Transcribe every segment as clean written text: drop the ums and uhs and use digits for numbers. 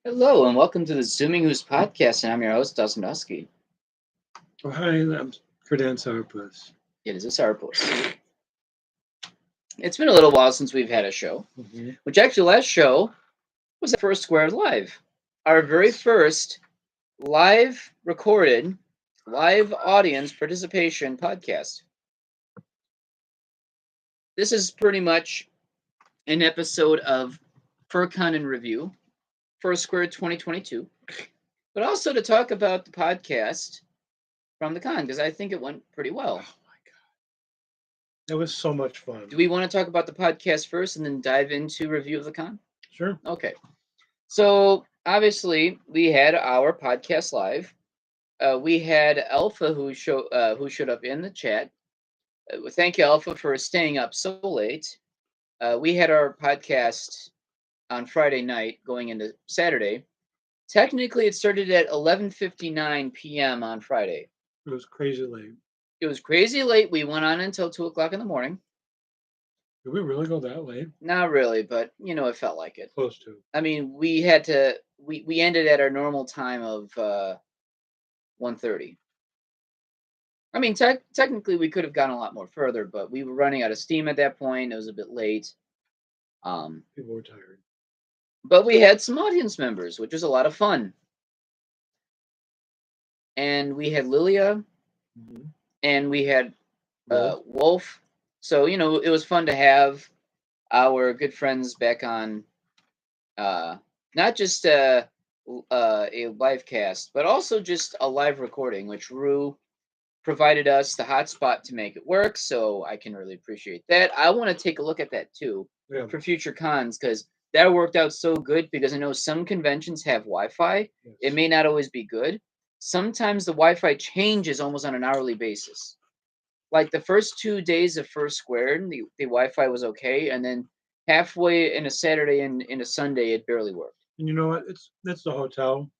Hello and welcome to the Zooming Who's podcast, and I'm your host, Dustin DaHusky. Oh, hi, I'm Credence Harpus. It is a Sarpus. It's been a little while since we've had a show, which actually last show was the first Squared Live. Our very first live recorded, live audience participation podcast. This is pretty much an episode of FurCon in Review, First Squared 2022, but also to talk about the podcast from the con because I think it went pretty well. Oh my god, that was so much fun. Do we want to talk about the podcast first and then dive into review of the con? Sure. Okay. So obviously we had our podcast live. We had Alpha who showed up in the chat. Thank you, Alpha, for staying up so late. We had our podcast on Friday night going into Saturday. Technically, it started at 11:59 p.m. on Friday. It was crazy late. It was crazy late. We went on until 2 o'clock in the morning. Did we really go that late? Not really, but it felt like it. Close to. I mean, we had to. We ended at our normal time of 1:30. I mean, technically we could have gone a lot more further, but we were running out of steam at that point. It was a bit late. People were tired. But we had some audience members, which was a lot of fun. And we had Lilia, and we had Wolf. So it was fun to have our good friends back on. Not just a live cast, but also just a live recording, which Rue provided us the hotspot to make it work. So I can really appreciate that. I want to take a look at that too for future cons because that worked out so good because I know some conventions have Wi-Fi. Yes. It may not always be good. Sometimes the Wi-Fi changes almost on an hourly basis. Like the first 2 days of First Squared, the Wi-Fi was okay, and then halfway in a Saturday and in a Sunday, it barely worked. And you know what? That's the hotel.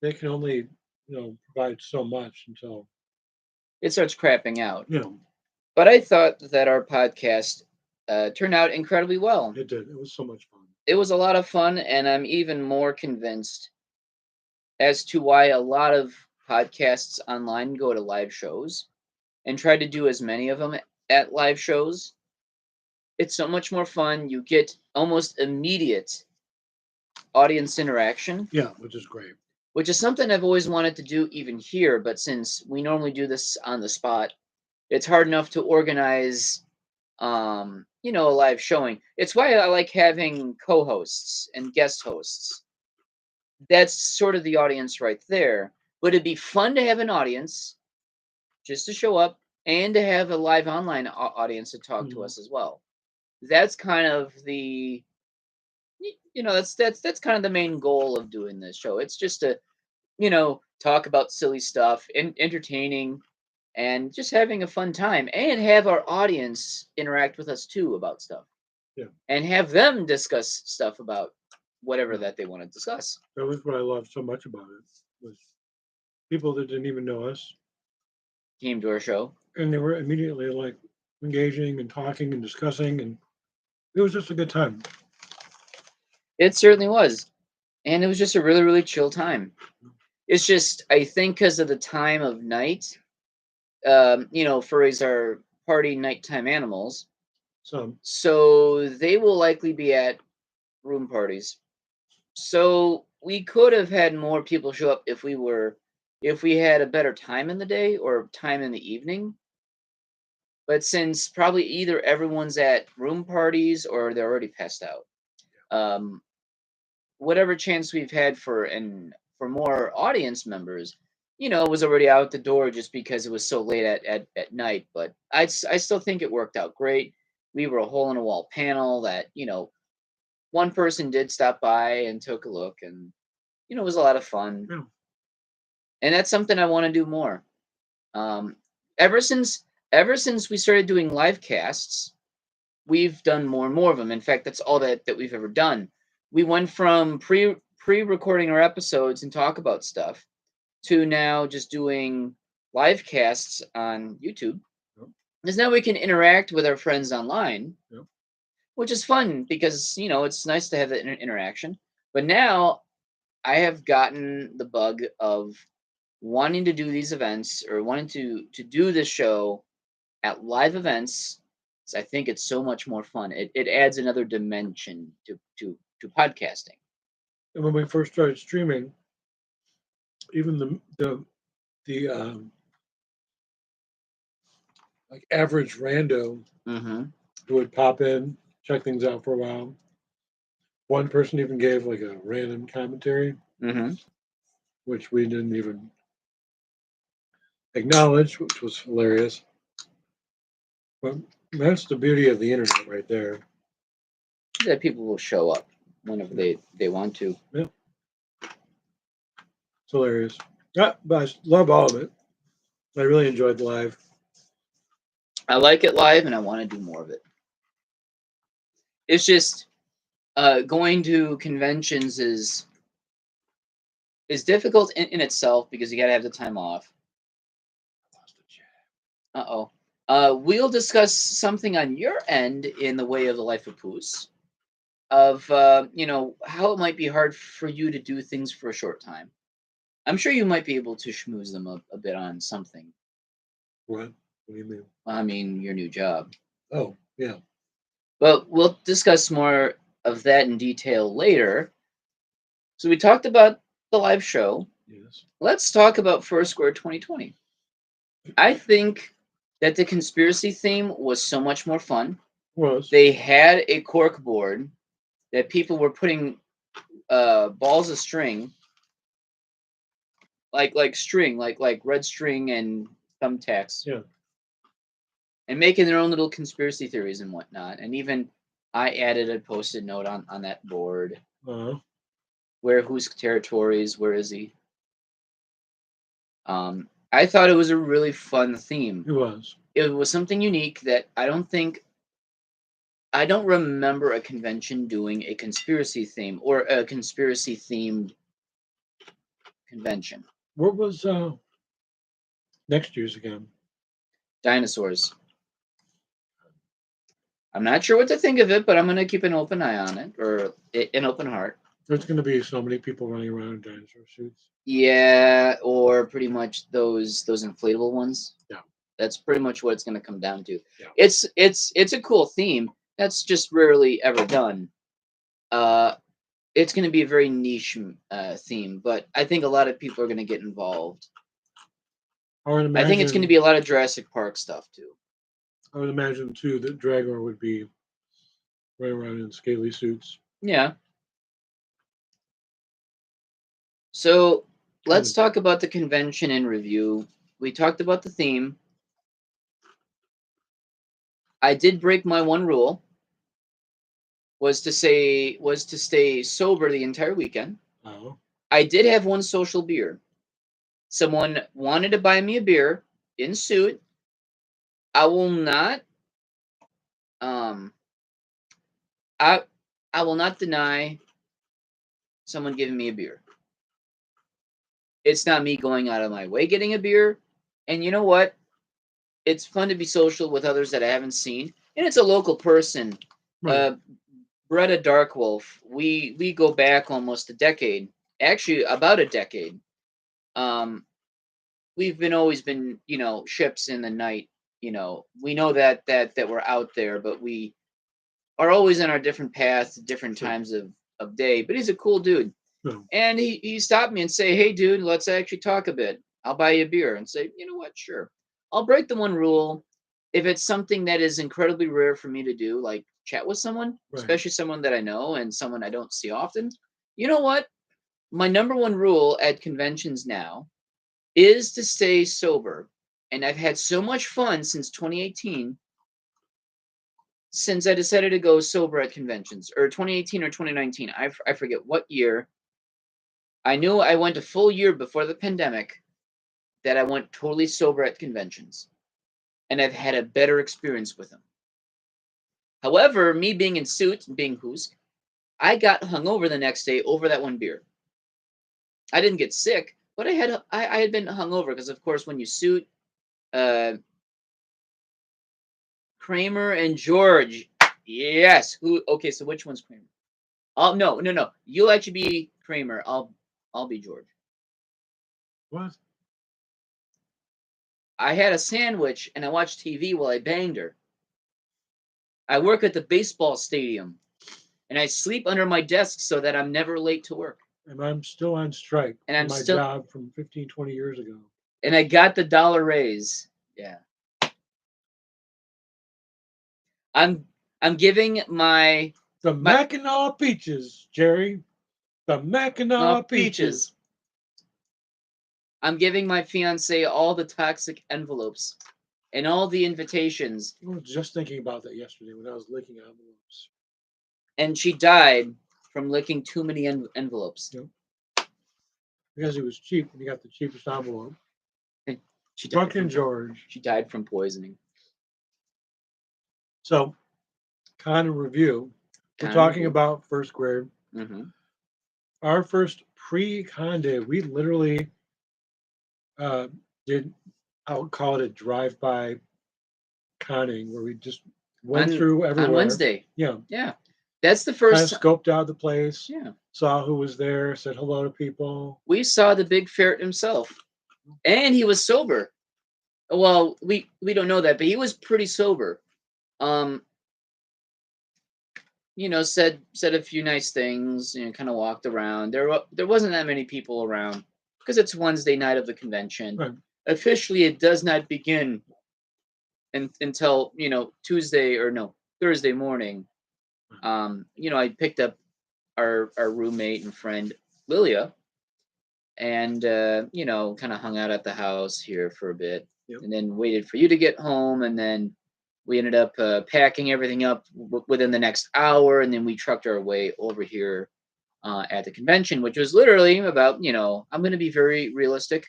They can only provide so much until it starts crapping out. Yeah. But I thought that our podcast turned out incredibly well. It did. It was so much fun. It was a lot of fun, and I'm even more convinced as to why a lot of podcasts online go to live shows and try to do as many of them at live shows. It's so much more fun. You get almost immediate audience interaction. Yeah, which is great. Which is something I've always wanted to do even here, but since we normally do this on the spot, it's hard enough to organize, a live showing. It's why I like having co-hosts and guest hosts. That's sort of the audience right there. But it'd be fun to have an audience just to show up and to have a live online audience to talk to us as well. That's kind of the, that's kind of the main goal of doing this show. It's just to, talk about silly stuff and entertaining and just having a fun time and have our audience interact with us too about stuff. Yeah. And have them discuss stuff about whatever that they want to discuss. That was what I loved so much about it, was people that didn't even know us came to our show. And they were immediately like engaging and talking and discussing, and it was just a good time. It certainly was. And it was just a really, really chill time. It's just, I think because of the time of night, furries are party nighttime animals. So they will likely be at room parties. So we could have had more people show up if we had a better time in the day or time in the evening. But since probably either everyone's at room parties or they're already passed out, whatever chance we've had for more audience members, was already out the door just because it was so late at night. But I still think it worked out great. We were a hole in a wall panel that, one person did stop by and took a look, and, it was a lot of fun. Yeah. And that's something I want to do more. Ever since we started doing live casts, we've done more and more of them. In fact, that's all that we've ever done. We went from pre-recording our episodes and talk about stuff to now just doing live casts on YouTube. Because now we can interact with our friends online, which is fun because, it's nice to have that interaction. But now I have gotten the bug of wanting to do these events or wanting to do this show at live events. So I think it's so much more fun. It adds another dimension to podcasting. And when we first started streaming, even the like average rando Mm-hmm. who would pop in, check things out for a while. One person even gave like a random commentary, Mm-hmm. which we didn't even acknowledge, which was hilarious. But that's the beauty of the internet right there. That people will show up whenever they want to. Yeah, it's hilarious. Yeah, but I love all of it. I really enjoyed the live. I like it live, and I want to do more of it. It's just going to conventions is difficult in itself because you got to have the time off. Uh-oh. We'll discuss something on your end in the way of the life of Poos, of how it might be hard for you to do things for a short time. I'm sure you might be able to schmooze them a bit on something. What? What do you mean? I mean, your new job. Oh, yeah. But we'll discuss more of that in detail later. So we talked about the live show. Yes. Let's talk about Foursquare 2020. I think that the conspiracy theme was so much more fun. Was. They had a cork board that people were putting balls of string, like string, like red string and thumbtacks, Yeah. and making their own little conspiracy theories and whatnot. And even I added a post-it note on that board. Uh-huh. Where Hoosk territories? Where is he? I thought it was a really fun theme. It was. It was something unique that I don't remember a convention doing a conspiracy theme or a conspiracy themed convention. What was next year's again? Dinosaurs. I'm not sure what to think of it, but I'm going to keep an open eye on it or an open heart. There's going to be so many people running around in dinosaur suits. Yeah, or pretty much those inflatable ones. Yeah. That's pretty much what it's going to come down to. Yeah. It's a cool theme. That's just rarely ever done. It's going to be a very niche theme, but I think a lot of people are going to get involved. I think it's going to be a lot of Jurassic Park stuff too. I would imagine too that Dragor would be running around in scaly suits. Yeah. So let's talk about the convention in review. We talked about the theme. I did break my one rule. Was to stay sober the entire weekend. Oh. I did have one social beer. Someone wanted to buy me a beer in suit. I will not I will not deny someone giving me a beer. It's not me going out of my way getting a beer. And you know what? It's fun to be social with others that I haven't seen. And it's a local person. Right. Bretta Darkwolf. We go back almost a decade. Actually, about a decade. We've always been, ships in the night. We know that we're out there, but we are always on our different paths, different times of day. But he's a cool dude. No. And he stopped me and say, "Hey, dude, let's actually talk a bit. I'll buy you a beer." And say, "You know what? Sure. I'll break the one rule. If it's something that is incredibly rare for me to do, like chat with someone, Right. especially someone that I know and someone I don't see often, you know what? My number one rule at conventions now is to stay sober. And I've had so much fun since 2018, since I decided to go sober at conventions, or 2018 or 2019. I forget what year. I knew I went a full year before the pandemic that I went totally sober at conventions. And I've had a better experience with them. However, me being in suit and being Hoosk, I got hungover the next day over that one beer. I didn't get sick, but I had been hungover because, of course, when you suit, Kramer and George, yes. Okay, so which one's Kramer? Oh no. You'll actually be Kramer. I'll I'll be George. What? I had a sandwich and I watched TV while I banged her. I work at the baseball stadium and I sleep under my desk so that I'm never late to work. And I'm still on strike And for I'm my still job from 15, 20 years ago. and I got the $1 raise. Yeah. I'm giving my The Mackinac peaches, Jerry. The Mackinac peaches. I'm giving my fiance all the toxic envelopes and all the invitations. I was just thinking about that yesterday when I was licking envelopes. And she died from licking too many envelopes. Yep. Because he was cheap and he got the cheapest envelope. She died Fucking George. She died from poisoning. So, kind of review. We're talking about first grade. Mm-hmm. Our first pre-con day, we literally did, I'll call it a drive-by conning, where we just went through everywhere. On Wednesday. Yeah. Yeah. That's the first time. Scoped out the place. Yeah. Saw who was there, said hello to people. We saw the big ferret himself. And he was sober. Well, we don't know that, but he was pretty sober. You know, said a few nice things, you know, kind of walked around. There wasn't that many people around because it's Wednesday night of the convention. Right. Officially, it does not begin until, you know, Thursday morning. You know, I picked up our roommate and friend Lilia, and you know, kind of hung out at the house here for a bit. Yep. And then waited for you to get home, and then we ended up packing everything up within the next hour, and then we trucked our way over here at the convention, which was literally about, you know, I'm going to be very realistic.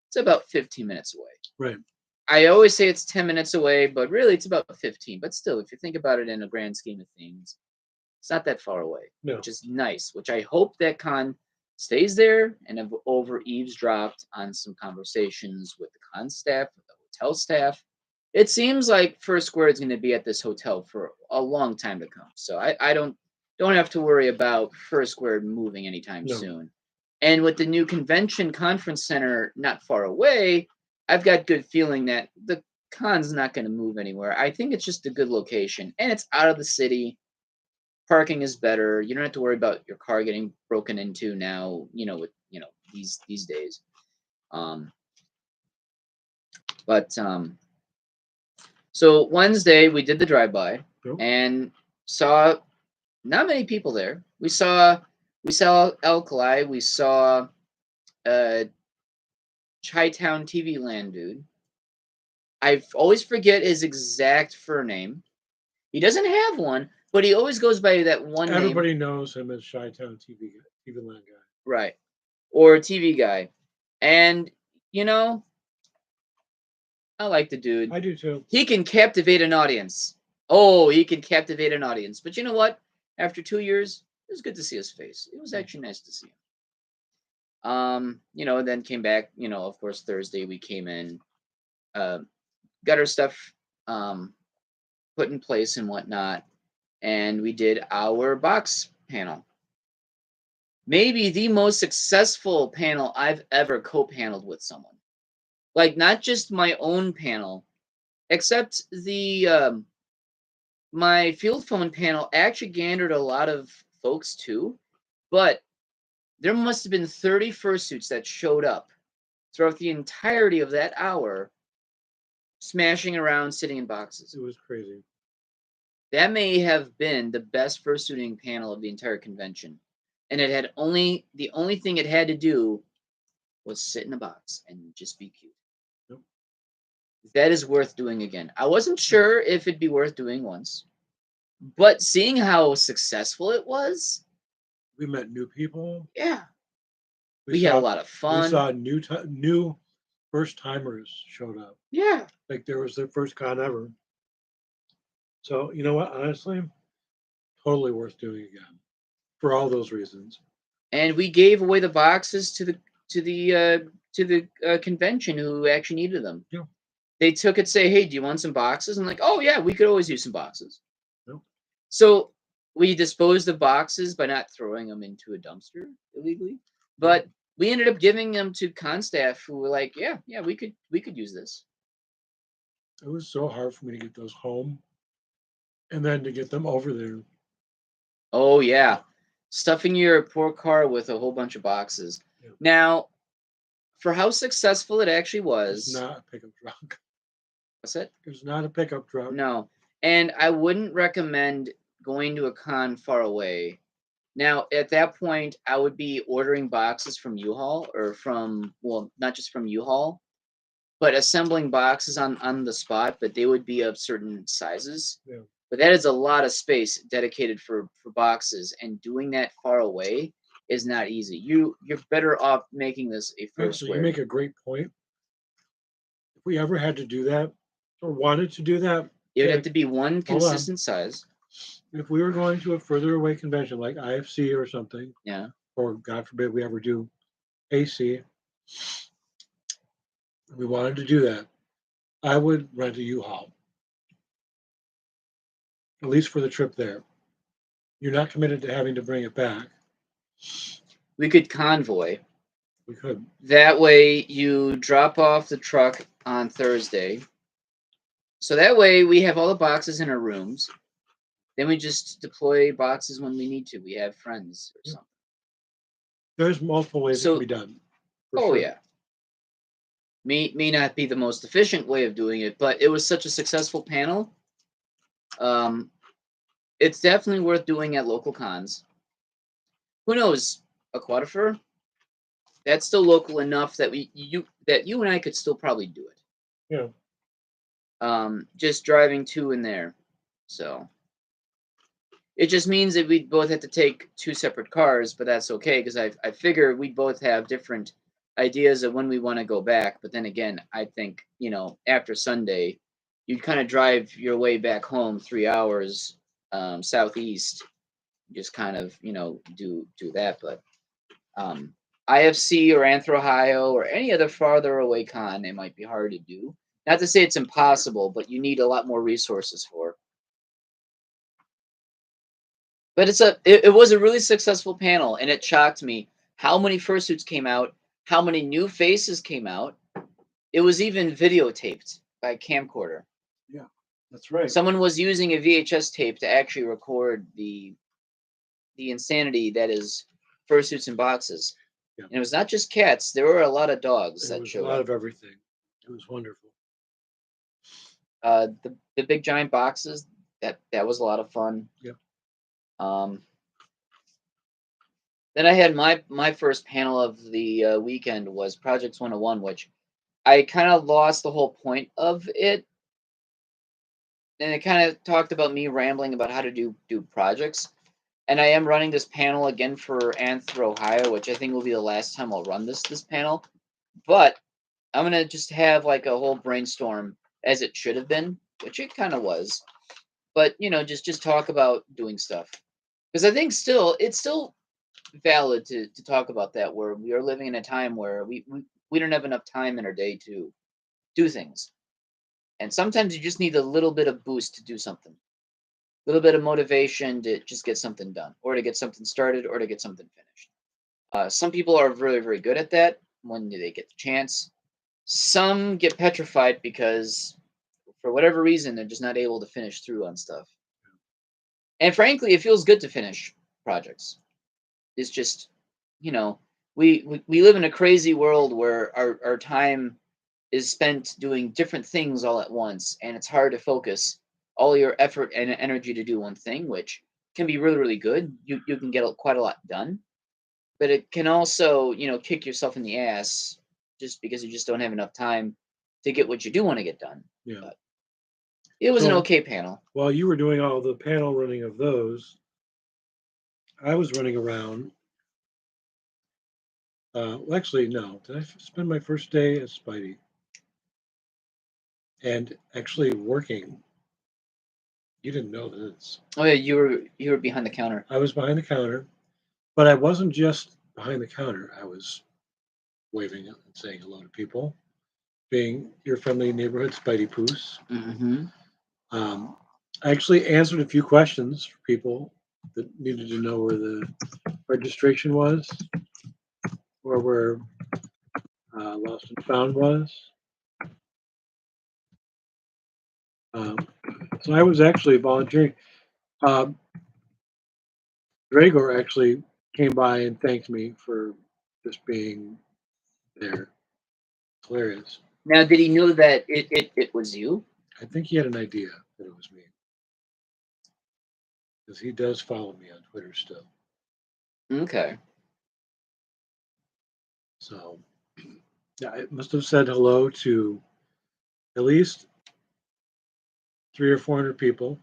It's about 15 minutes away. Right. I always say it's 10 minutes away, but really it's about 15. But still, if you think about it in a grand scheme of things, it's not that far away, which is nice, which I hope that con stays there, and have over eavesdropped on some conversations with the con staff, with the hotel staff. It seems like First Square is going to be at this hotel for a long time to come. So I don't have to worry about First Square moving anytime soon. And with the new convention conference center not far away, I've got good feeling that the con's not going to move anywhere. I think it's just a good location, and it's out of the city. Parking is better. You don't have to worry about your car getting broken into now, you know, with, you know, these days. So Wednesday we did the drive-by and saw not many people there. We saw Alkali. We saw Chi-Town TV Land dude. I always forget his exact fur name. He doesn't have one, but he always goes by that one name. Everybody knows him as Chi-Town TV Land guy. Right. Or TV guy. And, you know, I like the dude. I do too. He can captivate an audience. Oh, he can captivate an audience. But you know what? After 2 years, it was good to see his face. It was actually nice to see him. You know, then came back, you know, of course, Thursday we came in, got our stuff put in place and whatnot, and we did our box panel. Maybe the most successful panel I've ever co-paneled with someone. Like, not just my own panel, except the my field phone panel actually gathered a lot of folks too, but there must have been 30 fursuits that showed up throughout the entirety of that hour, smashing around, sitting in boxes. It was crazy. That may have been the best fursuiting panel of the entire convention. And it had the only thing it had to do was sit in a box and just be cute. Yep. That is worth doing again. I wasn't sure if it'd be worth doing once, but seeing how successful it was. We met new people. Yeah. We had a lot of fun. We saw new first timers showed up. Yeah. Like there was their first con ever. So you know what? Honestly, totally worth doing again for all those reasons. And we gave away the boxes to the convention who actually needed them. Yeah. They took it, say, hey, do you want some boxes? And like, oh yeah, we could always use some boxes. Yep. So we disposed of boxes by not throwing them into a dumpster illegally. But we ended up giving them to con staff who were like, yeah, we could use this. It was so hard for me to get those home and then to get them over there. Oh yeah, stuffing your poor car with a whole bunch of boxes. Yeah. Now, for how successful it actually It's was, not a pickup truck. what's it? It was not a pickup truck. No, and I wouldn't recommend going to a con far away. Now, at that point, I would be ordering boxes from U-Haul or from, well, not just from U-Haul, but assembling boxes on the spot, but they would be of certain sizes. Yeah. But that is a lot of space dedicated for boxes, and doing that far away is not easy. You're better off making this a first Actually, you wear. make a great point. If we ever had to do that or wanted to do that, It would okay, have to be one on. consistent size. If we were going to a further away convention like IFC or something, Yeah. or God forbid we ever do AC, we wanted to do that, I would rent a U-Haul, at least for the trip there. You're not committed to having to bring it back. We could convoy. We could. That way you drop off the truck on Thursday. So that way we have all the boxes in our rooms. Then we just deploy boxes when we need to. We have friends or something. There's multiple ways it So- can be done. for Oh sure. yeah. May not be the most efficient way of doing it, but it was such a successful panel. It's definitely worth doing at local cons. Who knows? Aquatifer? That's still local enough that you and I could still probably do it. Yeah. Just driving to and there. So it just means that we'd both have to take two separate cars, but that's okay because I figure we both have different ideas of when we want to go back. But then again, I think, after Sunday, you'd kind of drive your way back home 3 hours southeast, just kind of, do that. But IFC or Anthro-Ohio or any other farther away con, it might be hard to do. Not to say it's impossible, but you need a lot more resources for. But it was a really successful panel, and it shocked me how many fursuits came out, how many new faces came out. It was even videotaped by a camcorder. Yeah, that's right. Someone was using a VHS tape to actually record the insanity that is fursuits and boxes. Yeah. And it was not just cats; there were a lot of dogs There that was a showed lot up. of everything. It was wonderful. The big giant boxes, that was a lot of fun. Yep. Then I had my first panel of the weekend was Projects 101, which I kind of lost the whole point of it. And it kind of talked about me rambling about how to do projects. And I am running this panel again for Anthro-Ohio, which I think will be the last time I'll run this panel. But I'm going to just have like a whole brainstorm as it should have been, which it kind of was. But, just talk about doing stuff. Because I think it's still valid to talk about that, where we are living in a time where we don't have enough time in our day to do things. And sometimes you just need a little bit of boost to do something. A little bit of motivation to just get something done, or to get something started, or to get something finished. Some people are very, very good at that when they get the chance. Some get petrified because, for whatever reason, they're just not able to finish through on stuff. And frankly, it feels good to finish projects. It's just, we live in a crazy world where our time is spent doing different things all at once, and it's hard to focus all your effort and energy to do one thing, which can be really, really good. You can get quite a lot done, but it can also, kick yourself in the ass just because you just don't have enough time to get what you do want to get done. Yeah. But it was an So, okay panel. While you were doing all the panel running of those, I was running around. Actually, no. Did I spend my first day at Spidey? And actually working. You didn't know this. Oh yeah, you were behind the counter. I was behind the counter, but I wasn't just behind the counter. I was waving and saying hello to people, being your friendly neighborhood Spidey Poos. Mm-hmm. I actually answered a few questions for people that needed to know where the registration was. where Lost and Found was. So I was actually volunteering. Dragor actually came by and thanked me for just being there. Hilarious. Now, did he know that it was you? I think he had an idea that it was me. Because he does follow me on Twitter still. Okay. So, yeah, I must have said hello to at least 300 or 400 people.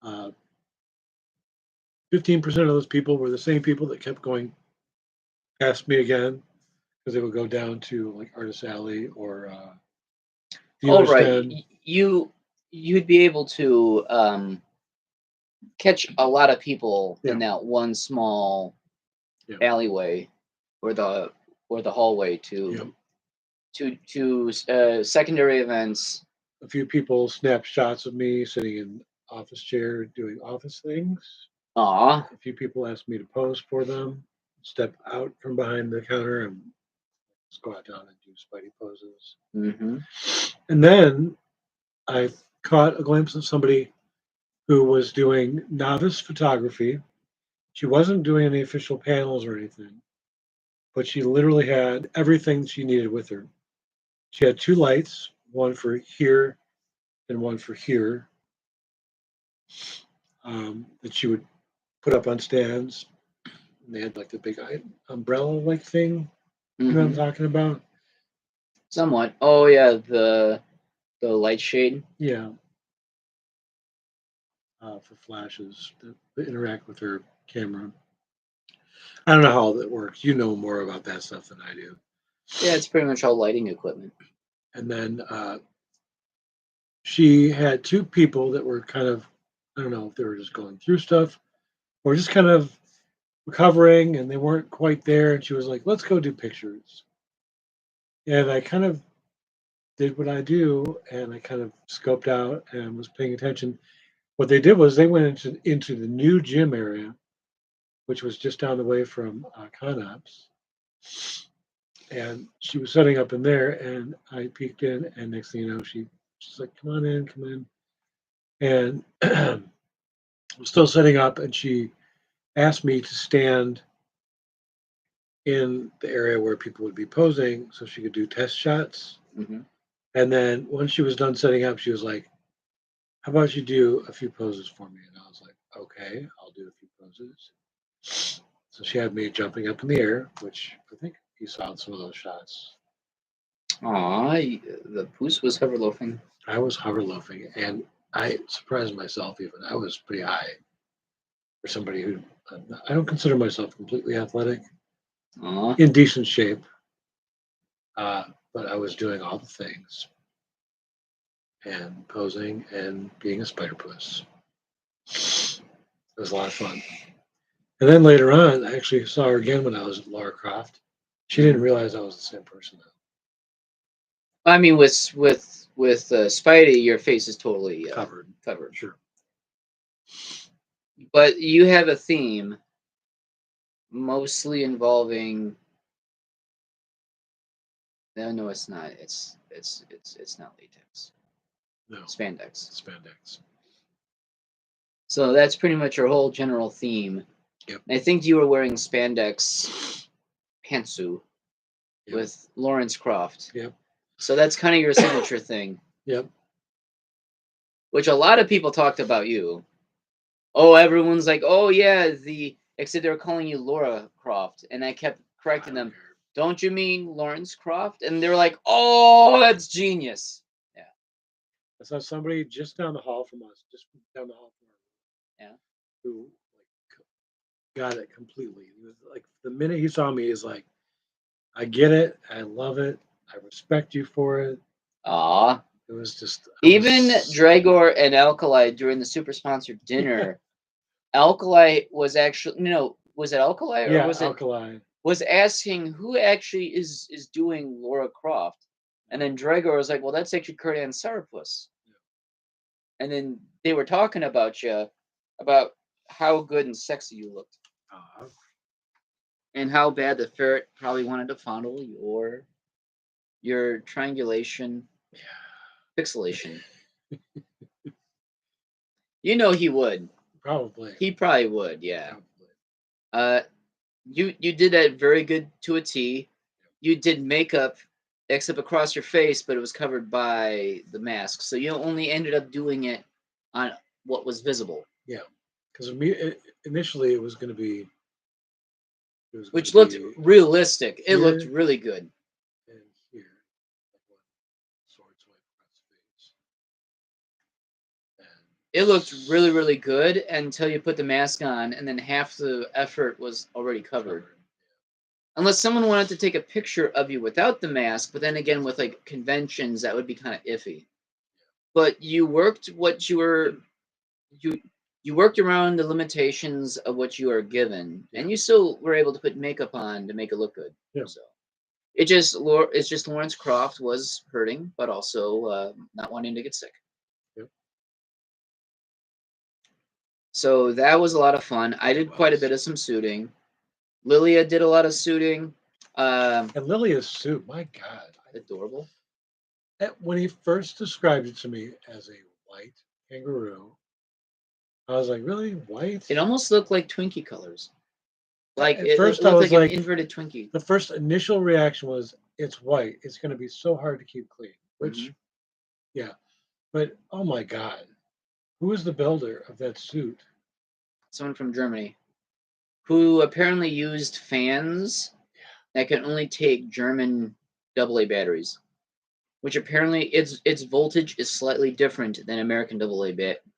15% of those people were the same people that kept going past me again because they would go down to like Artist Alley or All Dealer's right. Den. You'd be able to catch a lot of people in that one small alleyway or the hallway to secondary events. A few people snapped shots of me sitting in office chair doing office things. Aw. A few people asked me to pose for them, step out from behind the counter and squat down and do Spidey poses. Mm-hmm. And then I caught a glimpse of somebody who was doing novice photography. She wasn't doing any official panels or anything, but she literally had everything she needed with her. She had 2 lights, one for here and one for here, that she would put up on stands. And they had like the big umbrella-like thing. You know what I'm talking about? Somewhat. Oh yeah, the light shade. Yeah. For flashes that interact with her camera. I don't know how that works. You know more about that stuff than I do. Yeah, it's pretty much all lighting equipment. And then she had 2 people that were kind of, I don't know if they were just going through stuff or just kind of recovering and they weren't quite there. And she was like, let's go do pictures. And I kind of did what I do and I kind of scoped out and was paying attention. What they did was they went into the new gym area, which was just down the way from Conops. And she was setting up in there and I peeked in and next thing you know, she's like, come on in, come in. And I was still setting up and she asked me to stand in the area where people would be posing so she could do test shots. Mm-hmm. And then once she was done setting up, she was like, how about you do a few poses for me? And I was like, okay, I'll do a few poses. So she had me jumping up in the air, which I think you saw in some of those shots. Aw, the Poos was hoverloafing. I was hoverloafing, and I surprised myself even. I was pretty high for somebody who, I don't consider myself completely athletic. Aw. In decent shape. But I was doing all the things and posing and being a spider puss. It was a lot of fun. And then later on, I actually saw her again when I was at Lara Croft. She didn't realize I was the same person though. I mean, with Spidey, your face is totally Covered. Sure. But you have a theme, mostly involving. No, it's not. It's not latex. No. Spandex. Spandex. So that's pretty much your whole general theme. Yep. I think you were wearing spandex pantsuit with Lawrence Croft. Yep. So that's kind of your signature thing. Yep. Which a lot of people talked about you. Oh, everyone's like, oh yeah, except they were calling you Laura Croft, and I kept correcting them. Don't you mean Lawrence Croft? And they were like, oh, that's genius. Yeah. I saw somebody just down the hall from us, just down the hall from us. Yeah. Who got it completely. He was like, the minute he saw me, he's like, I get it. I love it. I respect you for it. Aw. It was just even Dragor and Alkali during the super sponsored dinner. Alkali was actually was it Alkali or was Alkali? Was asking who actually is doing Laura Croft, and then Dragor was like, well, that's actually Kurt Ann Sarapus. Yeah. And then they were talking about you, about how good and sexy you looked. and how bad the ferret probably wanted to fondle your triangulation pixelation. You know he would. Probably. He probably would, yeah. Probably. You did that very good to a T. You did makeup except across your face, but it was covered by the mask. So you only ended up doing it on what was visible. Yeah, because initially it was going to be. Which looked realistic. It here looked really good. And here, like one sword swipe across the face. And It looked really, really good until you put the mask on, and then half the effort was already covered. Unless someone wanted to take a picture of you without the mask, but then again, with like conventions, that would be kind of iffy. But you worked what you were you worked around the limitations of what you are given, and you still were able to put makeup on to make it look good. Yeah. So it's just Lawrence Croft was hurting, but also not wanting to get sick. Yep. So that was a lot of fun. I did quite a bit of some suiting. Lilia did a lot of suiting. And Lilia's suit, my God, Adorable. When he first described it to me as a white kangaroo, I was like, really? White? It almost looked like Twinkie colors. Like At first, it I looked was like like, an inverted Twinkie. the first initial reaction was, it's white. It's going to be so hard to keep clean. Which, yeah. But, oh my God. Who is the builder of that suit? Someone from Germany who apparently used fans that can only take German AA batteries, which apparently its voltage is slightly different than American AA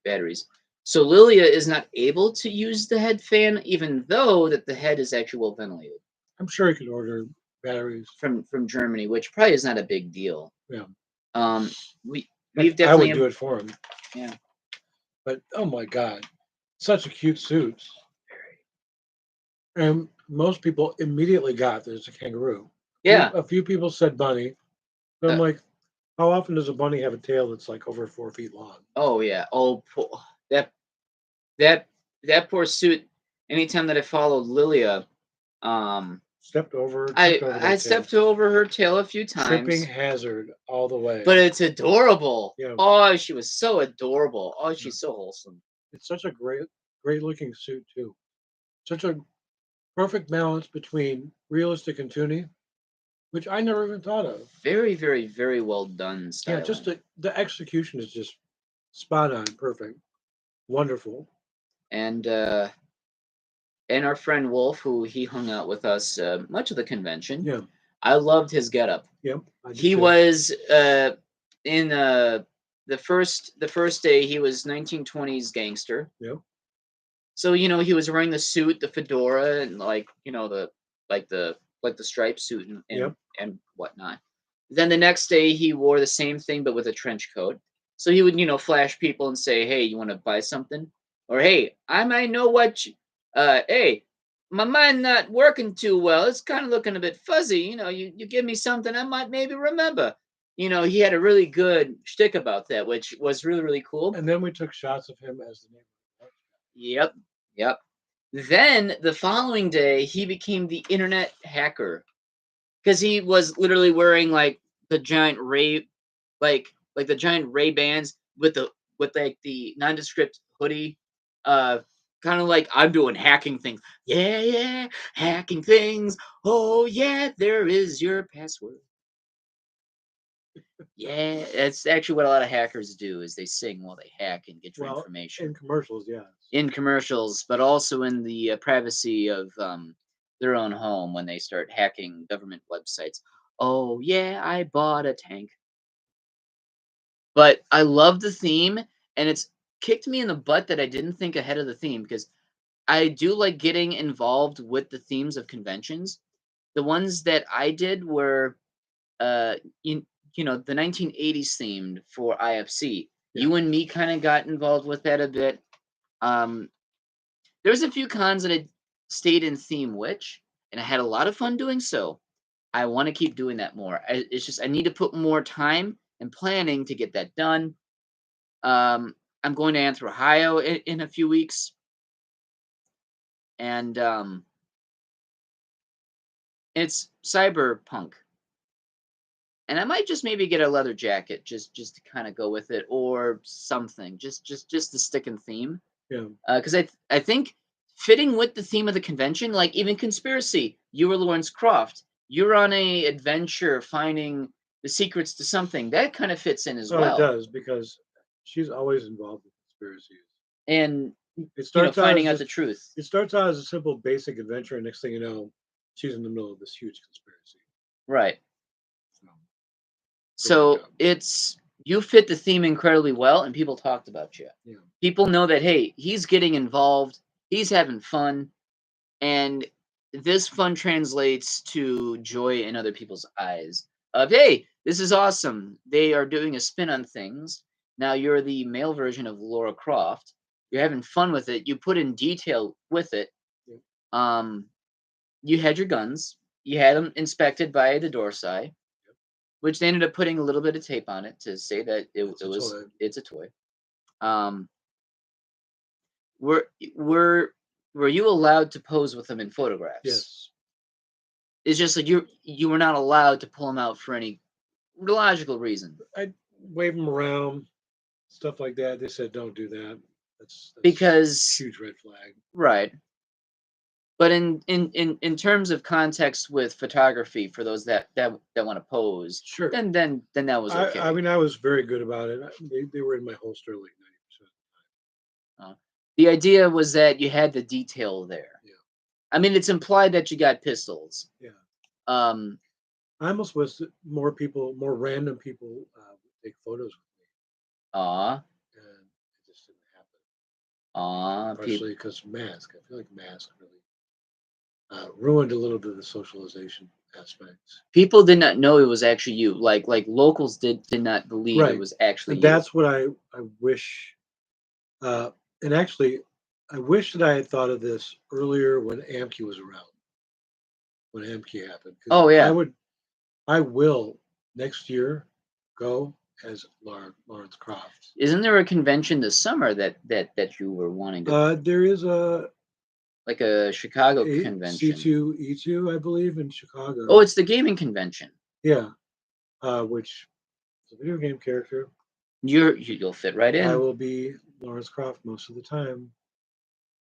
batteries. So Lilia is not able to use the head fan, even though that the head is actually well ventilated. I'm sure he could order batteries from Germany, which probably is not a big deal. Yeah. We've definitely I would do it for him. Yeah. But oh my God, such a cute suit. And most people immediately got there's a kangaroo. Yeah. A few people said bunny. But I'm like, how often does a bunny have a tail that's like over 4 feet long? Oh yeah. Oh, that poor suit. Anytime that I followed Lilia, stepped over. I stepped over her tail a few times. Tripping hazard all the way. But it's adorable. Yeah. Oh, she was so adorable. Oh, she's so wholesome. It's such a great looking suit too. Such a perfect balance between realistic and toony, which I never even thought of. Very, very, very well done styling. Yeah, just the execution is just spot on, perfect, wonderful. And our friend Wolf, who he hung out with us much of the convention. Yeah, I loved his getup. Yep, he was in the first day. He was 1920s gangster. Yep. So he was wearing the suit, the fedora, and the striped suit and whatnot. Then the next day he wore the same thing but with a trench coat. So he would flash people and say, "Hey, you want to buy something?" Or, "Hey, I might know what hey, my mind not working too well. It's kind of looking a bit fuzzy. You give me something I might maybe remember." He had a really good shtick about that, which was really, really cool. And then we took shots of him as the neighborhood. Yep. Then the following day, he became the internet hacker because he was literally wearing like the giant Ray, like the giant Ray Bans with the nondescript hoodie, kind of like, "I'm doing hacking things. Yeah, hacking things. Oh yeah, there is your password." Yeah, that's actually what a lot of hackers do is they sing while they hack and get your information. In commercials, yes. In commercials, but also in the privacy of their own home when they start hacking government websites. "Oh yeah, I bought a tank." But I love the theme, and it's kicked me in the butt that I didn't think ahead of the theme because I do like getting involved with the themes of conventions. The ones that I did were, the 1980s themed for IFC. Yeah. You and me kind of got involved with that a bit. There's a few cons that I stayed in theme witch, and I had a lot of fun doing so. I want to keep doing that more. It's just I need to put more time and planning to get that done. I'm going to Anthro, Ohio in a few weeks, and It's cyberpunk. And I might just maybe get a leather jacket just to kind of go with it or something, just to stick in theme. Yeah. Because I think fitting with the theme of the convention, like even conspiracy, you were Lawrence Croft, you're on a adventure finding the secrets to something that kind of fits in as Oh, it well, does because she's always involved in conspiracies. and It starts out finding as out the just truth. it starts out as a simple basic adventure, and next thing you know, she's in the middle of this huge conspiracy. Right. So, So you fit the theme incredibly well, and people talked about you. yeah. People know that hey, he's getting involved, he's having fun, and this fun translates to joy in other people's eyes. Of hey, this is awesome. They are doing a spin on things. Now you're the male version of Laura Croft. You're having fun with it. You put in detail with it. Yeah. You had your guns. You had them inspected by the Dorsai, which they ended up putting a little bit of tape on it to say that it's a toy. Were were you allowed to pose with them in photographs? Yes. It's just like you were not allowed to pull them out for any logical reason. I wave them around, stuff like that. They said don't do that. That's Because a huge red flag. right. But in terms of context with photography, for those that want to pose, Sure. then that was okay. I mean, I was very good about it. They were in my holster like 90%. The idea was that you had the detail there. Yeah. I mean, it's implied that you got pistols. Yeah. I almost wish more random people would take photos with me. And it just didn't happen. Partially because mask. I feel like mask really ruined a little bit of the socialization aspects. People did not know it was actually you. Like locals did not believe it was actually and you. That's what I wish. And actually, I wish that I had thought of this earlier when Amki was around. When Amki happened. Oh yeah. I will next year go as Lawrence Croft. Isn't there a convention this summer that you were wanting to? There is a Chicago convention. C2E2, I believe, in Chicago. Oh, it's the gaming convention. Yeah, which is a video game character. You'll fit right in. I will be Lawrence Croft most of the time.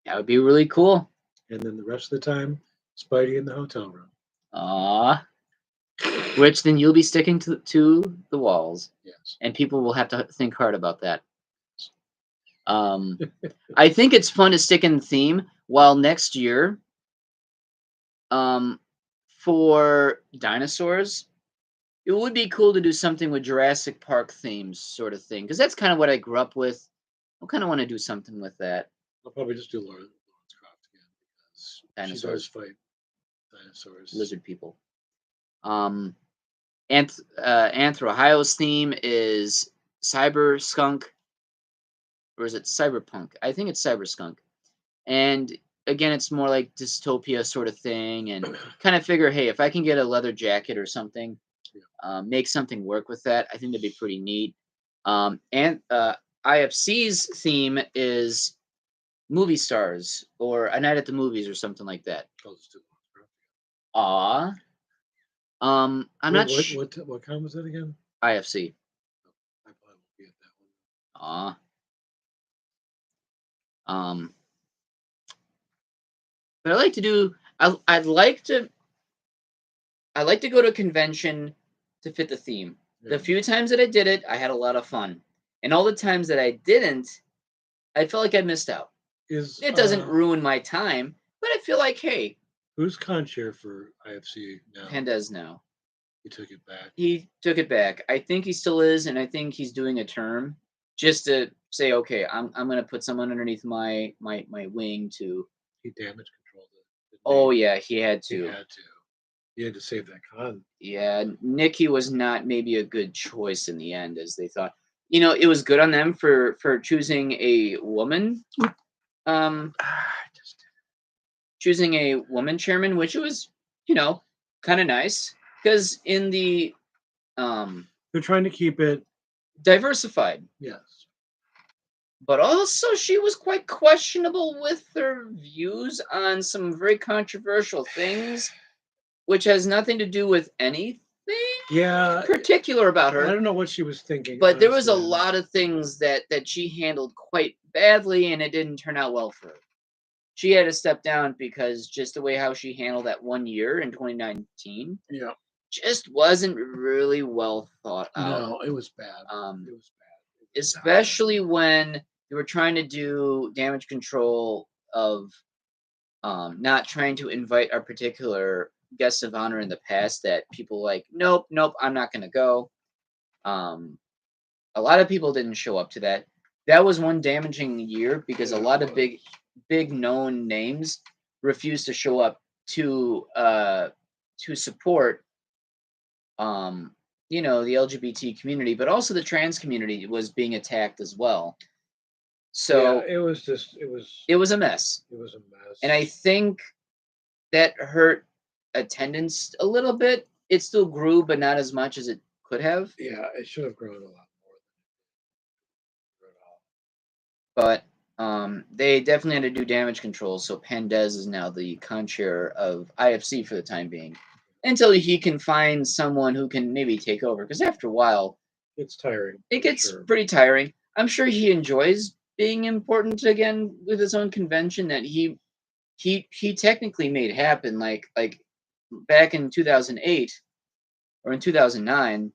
That would be really cool. And then the rest of the time, Spidey in the hotel room. Which then you'll be sticking to the walls. Yes. And people will have to think hard about that. I think it's fun to stick in the theme, while next year, for dinosaurs, it would be cool to do something with Jurassic Park themes, sort of thing, because that's kind of what I grew up with. I kind of want to do something with that. I'll probably just do Lawrence Croft again because dinosaurs. She does fight dinosaurs, lizard people. Ohio's theme is cyber skunk, or is it cyberpunk? I think it's cyber skunk, and again, it's more like dystopia sort of thing, and kind of figure, hey, if I can get a leather jacket or something, make something work with that, I think that'd be pretty neat. And IFC's theme is movie stars or a night at the movies or something like that. I'm not sure. What kind was that again? IFC. I probably won't be at that one. But I like to do. I'd like to go to a convention to fit the theme. Yeah. The few times that I did it, I had a lot of fun, and all the times that I didn't, I felt like I missed out. It doesn't ruin my time, but I feel like, hey, who's con-chair for IFC now? Pendez now. He took it back. He took it back. I think he still is, and I think he's doing a term just to say, okay, I'm going to put someone underneath my wing to. He damage controlled it. Oh yeah, he had to. He had to save that con. Yeah, Nikki was not maybe a good choice in the end, as they thought. It was good on them for choosing a woman. Choosing a woman chairman, which was, kind of nice, because in the they're trying to keep it diversified. Yes. But also she was quite questionable with her views on some very controversial things, which has nothing to do with anything Yeah, particular about I her. don't know what she was thinking. But there was a honestly. lot of things that she handled quite badly, and it didn't turn out well for her. She had to step down because just the way how she handled that 1 year in 2019 Yeah. just wasn't really well thought out. No, it was bad. Um, It was bad. It was not good. especially when they were trying to do damage control of not trying to invite our particular guests of honor in the past that people like, nope, I'm not going to go. A lot of people didn't show up to that. That was one damaging year because Yeah, a it lot of was. big known names refused to show up to support the LGBT community, but also the trans community was being attacked as well. So Yeah, it was a mess. It was a mess. And I think that hurt attendance a little bit. It still grew, but not as much as it could have. Yeah, it should have grown a lot more But they definitely had to do damage control. So Pandez is now the con-chair of IFC for the time being, until he can find someone who can maybe take over. Because after a while, it's tiring. it gets sure. pretty tiring. I'm sure he enjoys being important again with his own convention that he technically made happen. Like back in 2008 or in 2009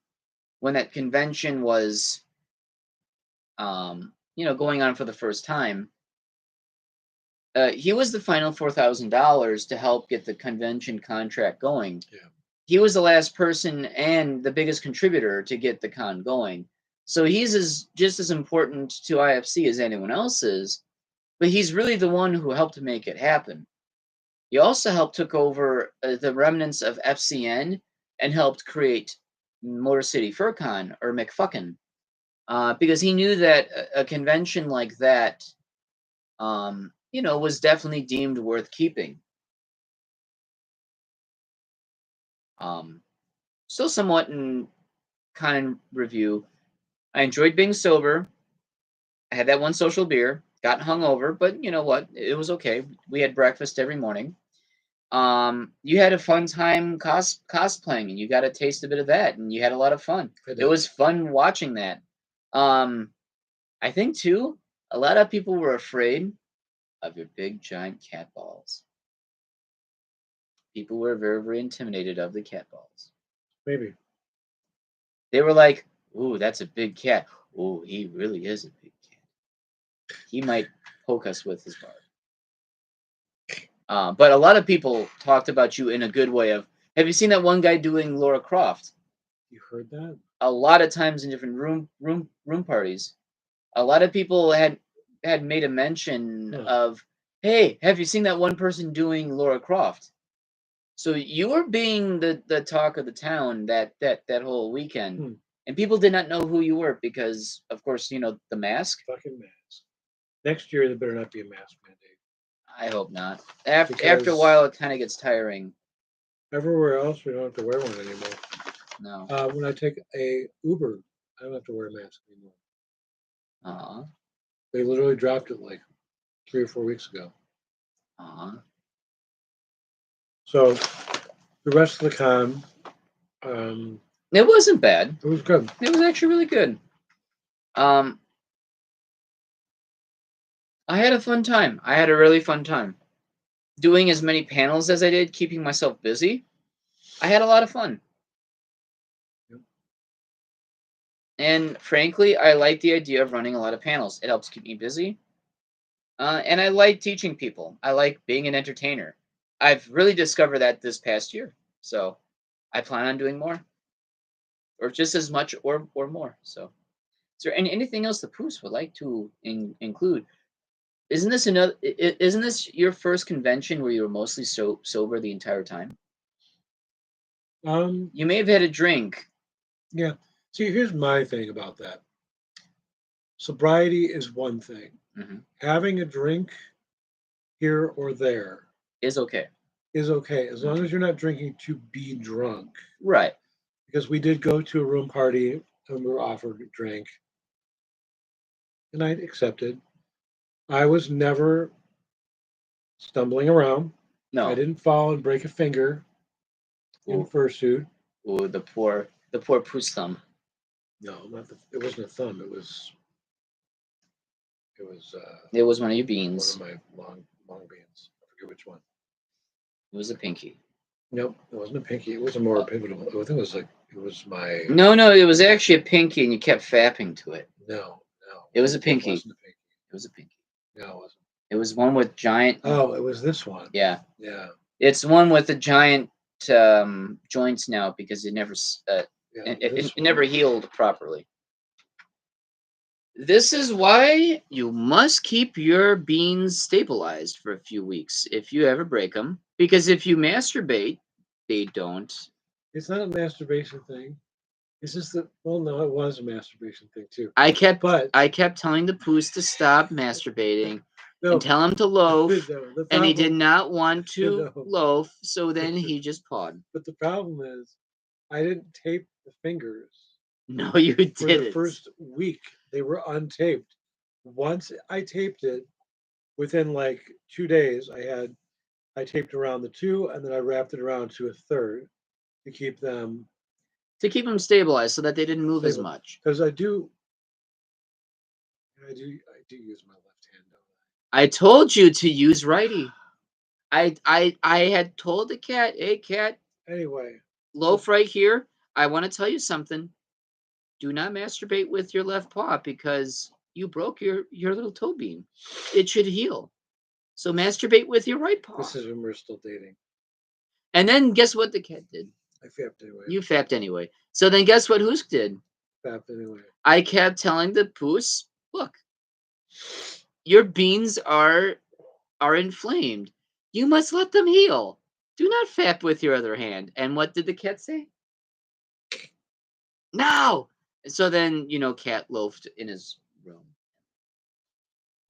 when that convention was going on for the first time. He was the final $4,000 to help get the convention contract going. Yeah. He was the last person and the biggest contributor to get the con going. So he's just as important to IFC as anyone else is, but he's really the one who helped to make it happen. He also helped took over the remnants of FCN and helped create Motor City FurCon or McFuckin, because he knew that a convention like that was definitely deemed worth keeping. Still somewhat in kind of review. I enjoyed being sober. I had that one social beer, got hungover, but you know what? It was okay. We had breakfast every morning. You had a fun time cosplaying, and you got to taste a bit of that, and you had a lot of fun. It was fun watching that. I think too, a lot of people were afraid of your big giant cat balls. People were very, very intimidated of the cat balls. Maybe. They were like, "Ooh, that's a big cat. Ooh, he really is a big cat. He might poke us with his barb." But a lot of people talked about you in a good way. Have you seen that one guy doing Laura Croft? You heard that? A lot of times in different room parties, a lot of people had made a mention of, "Hey, have you seen that one person doing Laura Croft?" So you were being the talk of the town that whole weekend, and people did not know who you were because, of course, the mask. Fucking mask. Next year, there better not be a mask mandate. I hope not. After a while, it kind of gets tiring. Everywhere else, we don't have to wear one anymore. No. When I take a Uber, I don't have to wear a mask anymore. They literally dropped it like 3 or 4 weeks ago. So the rest of the con, it wasn't bad. It was good. It was actually really good. I had a fun time. I had a really fun time doing as many panels as I did, keeping myself busy. I had a lot of fun. Yep. And frankly, I like the idea of running a lot of panels. It helps keep me busy. And I like teaching people. I like being an entertainer. I've really discovered that this past year. So I plan on doing more. Or just as much or more. So is there anything else the Poos would like to include? Isn't this your first convention where you were mostly sober the entire time? You may have had a drink. Yeah. See, here's my thing about that. Sobriety is one thing. Mm-hmm. Having a drink here or there is okay. Is okay as long as you're not drinking to be drunk. Right. Because we did go to a room party and we were offered a drink, and I accepted. I was never stumbling around. No. I didn't fall and break a finger. in Ooh, fursuit. ooh, the poor Poos thumb. No, not it wasn't a thumb. It was It was one of your one beans. of my long beans. I forget which one. It was a pinky. Nope, it wasn't a pinky. It was a more pivotal. I think it was like it was my No, it was actually a pinky, and you kept fapping to it. no. It was a It pinky. wasn't a pinky. It was a pinky. No, it wasn't. It was one with giant. Oh, it was this one. Yeah, Yeah. it's one with the giant joints now because it never Yeah. it never healed properly. This is why you must keep your beans stabilized for a few weeks if you ever break them. Because if you masturbate, they don't. It's not a masturbation thing. It's just that. Well, no, it was a masturbation thing too. I kept But telling the Poos to stop masturbating no, and tell him to loaf, no, the and he did problem- not want to No. loaf, so then he just pawed. But the problem is, I didn't tape the fingers No, you for the didn't. first week. They were untaped. Once I taped it, within like 2 days, I taped around the two, and then I wrapped it around to a third to keep them To keep them stabilized so that they didn't move as stable. much. Because I do use my left hand, don't I told you to use righty. I had told the cat, hey cat, I? Anyway, loaf right here. I want to tell you something. Do not masturbate with your left paw because you broke your little toe bean. It should heal. So masturbate with your right paw. this is when we're still dating. And then guess what the cat did? I fapped anyway. You fapped anyway. So then guess what Hoosk did? Fapped anyway. I kept telling the Poos, look, your beans are inflamed. You must let them heal. Do not fap with your other hand. And what did the cat say? No. So then, cat loafed in his room.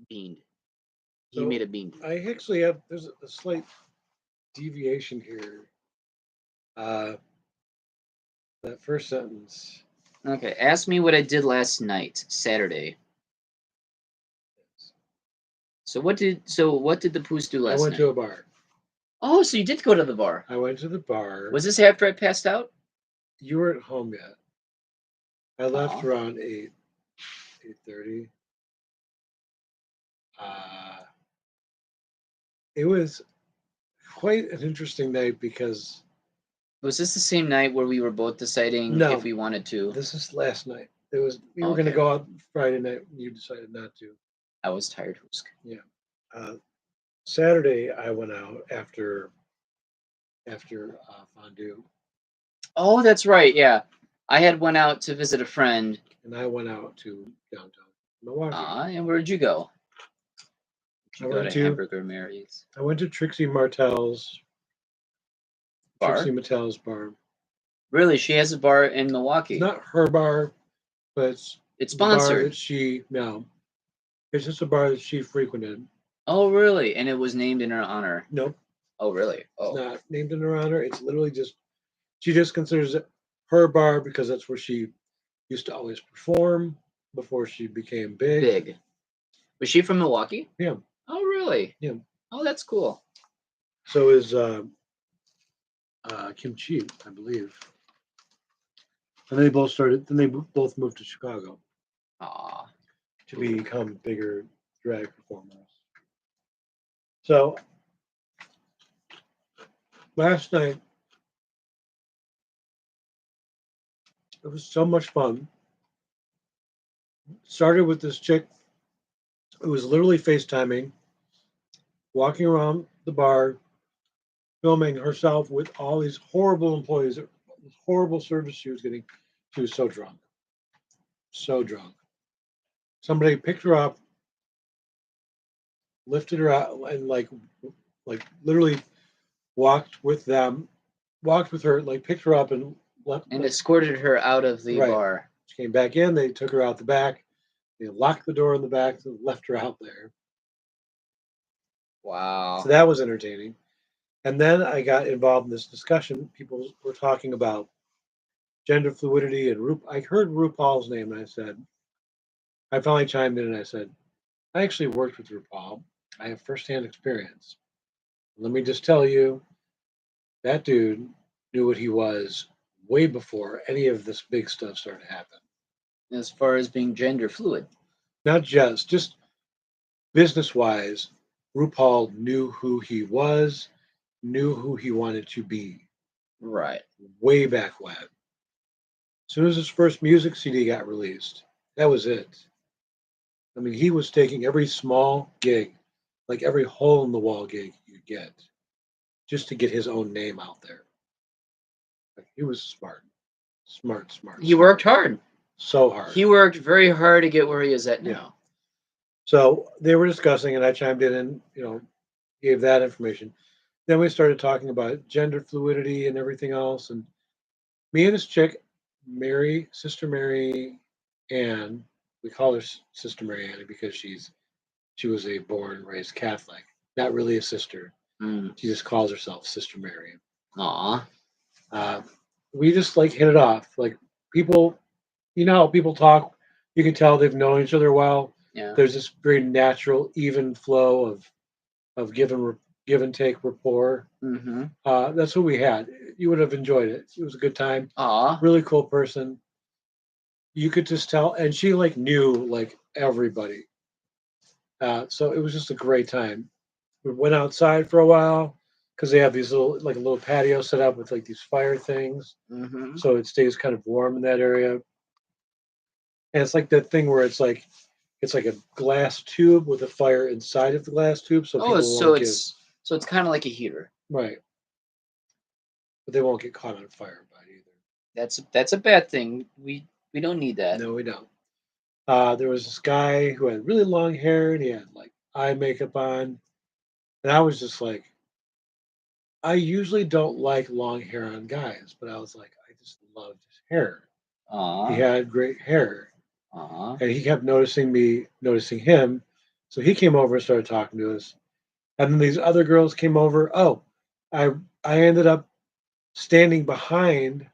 Beaned. He So made a bean. I actually have there's a slight deviation here. That first sentence. Okay, ask me what I did last night, Saturday. So what did the Poos do last night? I went to a bar. Oh, so you did go to the bar. I went to the bar. Was this after I passed out? You weren't home yet. I left Aw. around 8:30. It was quite an interesting night because Was this the same night where we were both deciding No. if we wanted to? this is last night. We were going to Okay. go out Friday night. You decided not to. I was tired, Hoosk. Saturday I went out after fondue, Oh, that's right. Yeah, I had went out to visit a friend. and I went out to downtown Milwaukee. And where'd you go? Did you I go went to to- Hamburger Mary's I went to Trixie Martell's bar? Trixie Mattel's bar. Really? She has a bar in Milwaukee. It's not her bar, but It's the bar sponsored. that it's just a bar that she frequented. Oh, really? And it was named in her honor. Nope, Oh, really? it's Oh, not named in her honor. It's literally she just considers it her bar because that's where she used to always perform before she became big. big. Was she from Milwaukee? Yeah. Oh, really? Yeah. Oh, that's cool. So is Kim Chi, I believe. And they both moved to Chicago Aw. to become bigger drag performers. So last night it was so much fun. Started with this chick who was literally FaceTiming, walking around the bar, filming herself with all these horrible employees, horrible service she was getting. She was so drunk. So drunk. Somebody picked her up, lifted her out, and like literally walked with her, like picked her up and left. And escorted her out of the Right. bar. She came back in. They took her out the back. They locked the door in the back and left her out there. Wow. So that was entertaining. And then I got involved in this discussion. People were talking about gender fluidity and I heard RuPaul's name, and I finally chimed in and I said, I actually worked with RuPaul. I have firsthand experience. Let me just tell you, that dude knew what he was way before any of this big stuff started to happen. As far as being gender fluid. Not just business wise, RuPaul knew who he was, knew who he wanted to be Right. way back when. As soon as his first music CD got released, that was it. I mean, he was taking every small gig, like every hole in the wall gig you get, just to get his own name out there. Like, he was smart. He worked hard. So hard. He worked very hard to get where he is at now. Yeah. So they were discussing, and I chimed in and gave that information. Then we started talking about gender fluidity and everything else. And me and this chick, Mary, Sister Mary Ann, we call her Sister Mary Ann because she was a born and raised Catholic, not really a sister. She just calls herself Sister Mary. Aw. We just like hit it off. Like people, how people talk. You can tell they've known each other well. Yeah. There's this very natural, even flow of give and take rapport. Mm-hmm. That's what we had. You would have enjoyed it. It was a good time. Aw. Really cool person. You could just tell, and she knew everybody. So it was just a great time. We went outside for a while because they have these a little patio set up with these fire things, so it stays kind of warm in that area. And it's like that thing where it's like a glass tube with a fire inside of the glass tube, so people won't so it's kind of like a heater, right? But they won't get caught on fire by it either. That's a bad thing. We don't need that. No, we don't. There was this guy who had really long hair and he had eye makeup on, and I was just like, I usually don't like long hair on guys, but I was like, I just loved his hair. He had great hair. And he kept noticing him. So he came over and started talking to us. And then these other girls came over. Oh, I ended up standing behind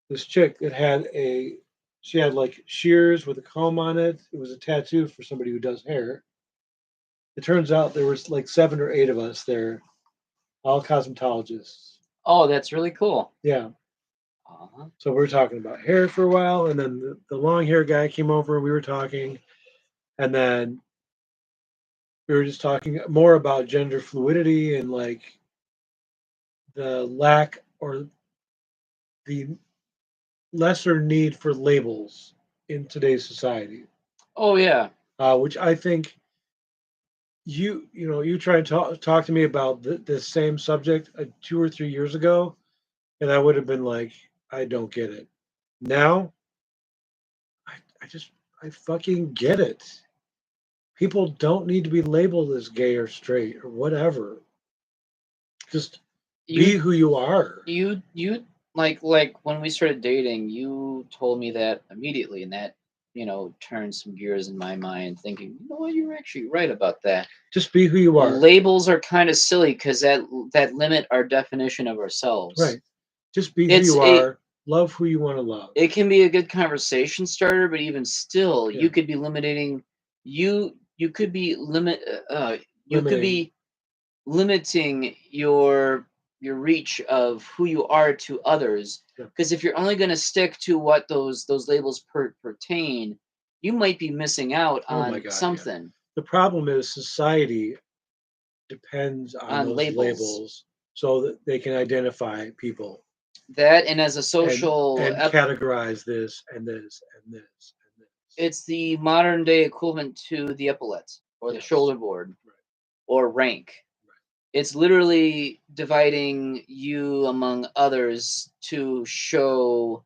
this chick that she had shears with a comb on it. It was a tattoo for somebody who does hair. It turns out there was 7 or 8 of us there, all cosmetologists. Oh, that's really cool. Yeah. So we were talking about hair for a while, and then the long hair guy came over and we were talking, and then we were just talking more about gender fluidity and the lack or the lesser need for labels in today's society. Oh yeah. Which I think you tried to talk to me about this same subject 2 or 3 years ago, and I would have been like, I don't get it. Now, I fucking get it. People don't need to be labeled as gay or straight or whatever. Just be who you are. You like when we started dating, you told me that immediately, and that turned some gears in my mind, thinking, you know what, you're actually right about that. Just be who you are. Labels are kind of silly because that limit our definition of ourselves. Right. Just be who you are. Love who you want to love. It can be a good conversation starter, but even still, you could be limiting. You could be limiting your reach of who you are to others, because if you're only going to stick to what those labels pertain, you might be missing out on something. Yeah. The problem is society depends on those labels so that they can identify people. That, and as a social and categorize this and this and this and this. It's the modern day equivalent to the epaulette or the shoulder board or rank. It's literally dividing you among others to show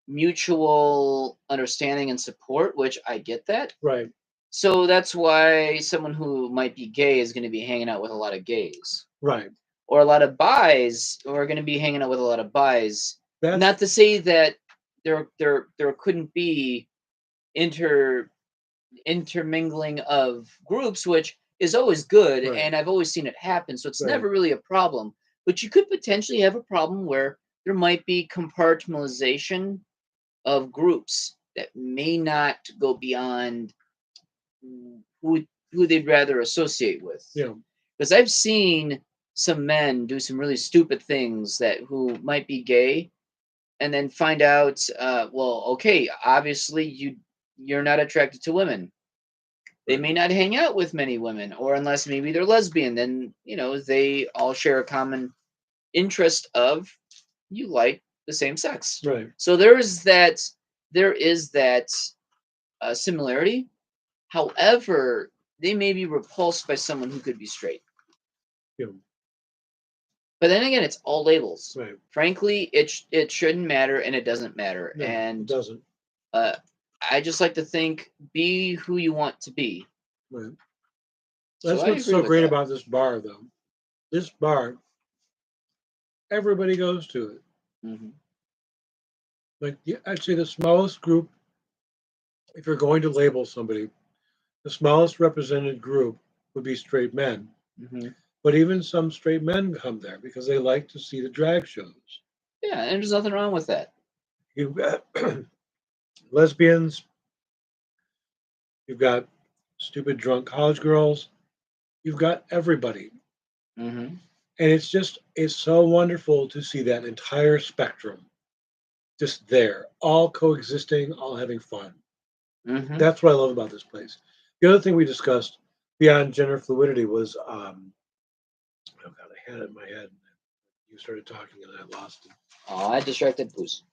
mutual understanding and support, which I get that. Right. So that's why someone who might be gay is going to be hanging out with a lot of gays. Right. Or a lot of bis who are going to be hanging out with a lot of bis. Not to say that there couldn't be intermingling of groups, which is always good, and I've always seen it happen, so it's never really a problem. But you could potentially have a problem where there might be compartmentalization of groups that may not go beyond who they'd rather associate with. Yeah. Because I've seen some men do some really stupid things who might be gay, and then find out, well, okay, obviously you're not attracted to women. They may not hang out with many women, or unless maybe they're lesbian, then they all share a common interest of you like the same sex. Right. So there is that similarity. However, they may be repulsed by someone who could be straight. Yeah. But then again, it's all labels. Right. Frankly, it shouldn't matter, and it doesn't matter. No, and it doesn't. I just like to think, be who you want to be. Right. So That's I what's agree so with great that. about this bar, though. This bar, everybody goes to it. Hmm. Like, I'd say the smallest group, if you're going to label somebody, the smallest represented group would be straight men. Hmm. But even some straight men come there because they like to see the drag shows. Yeah, and there's nothing wrong with that. You've got lesbians, you've got stupid drunk college girls, you've got everybody. Hmm. And it's so wonderful to see that entire spectrum just there, all coexisting, all having fun. Hmm. That's what I love about this place. The other thing we discussed beyond gender fluidity was, oh God, I had it in my head. You started talking and I lost it. Oh, I distracted Goose.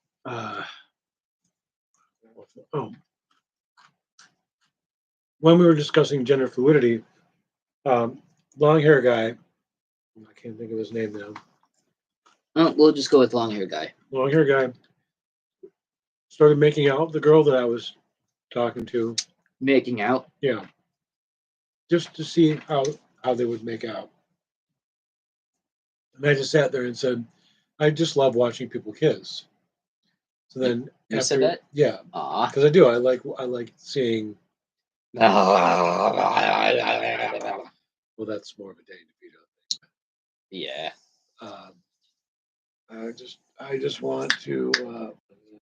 Oh, when we were discussing gender fluidity, long hair guy, I can't think of his name now. Oh, we'll just go with long hair guy. Long hair guy started making out with the girl that I was talking to. Making out. Yeah, just to see how they would make out. And I just sat there and said, I just love watching people kiss. So then You after, said that? yeah, Aw. because I do. I like seeing. Well, Well, that's more of a Danny DeVito thing. yeah. Um, I just want to.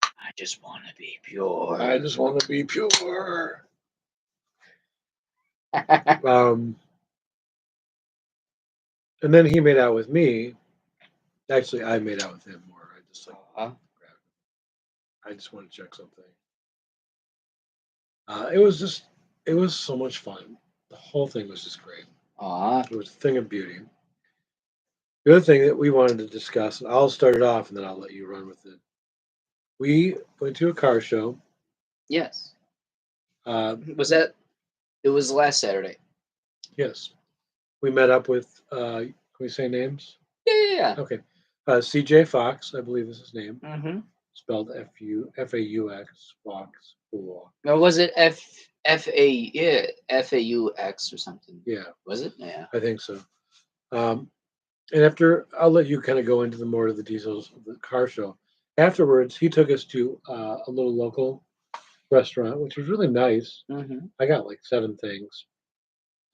I just want to be pure. I just want to be pure. And then he made out with me. Actually, I made out with him more. I just Aw. I just want to check something. It was so much fun. The whole thing was just great. Aw. It was a thing of beauty. The other thing that we wanted to discuss, and I'll start it off and then I'll let you run with it. We went to a car show. Yes. Uh, Was that? It was last Saturday. yes. We met up with, can we say names? Yeah. Okay. CJ Fox, I believe is his name. Mm-hmm. Spelled Faux, Fox. Fool. Or was it FAUX or something? Yeah, Was it? Yeah. I think so. And after, I'll let you kind of go into the more of the details of the car show. Afterwards, he took us to a little local restaurant, which was really nice. Mm-hmm. I got like 7 things.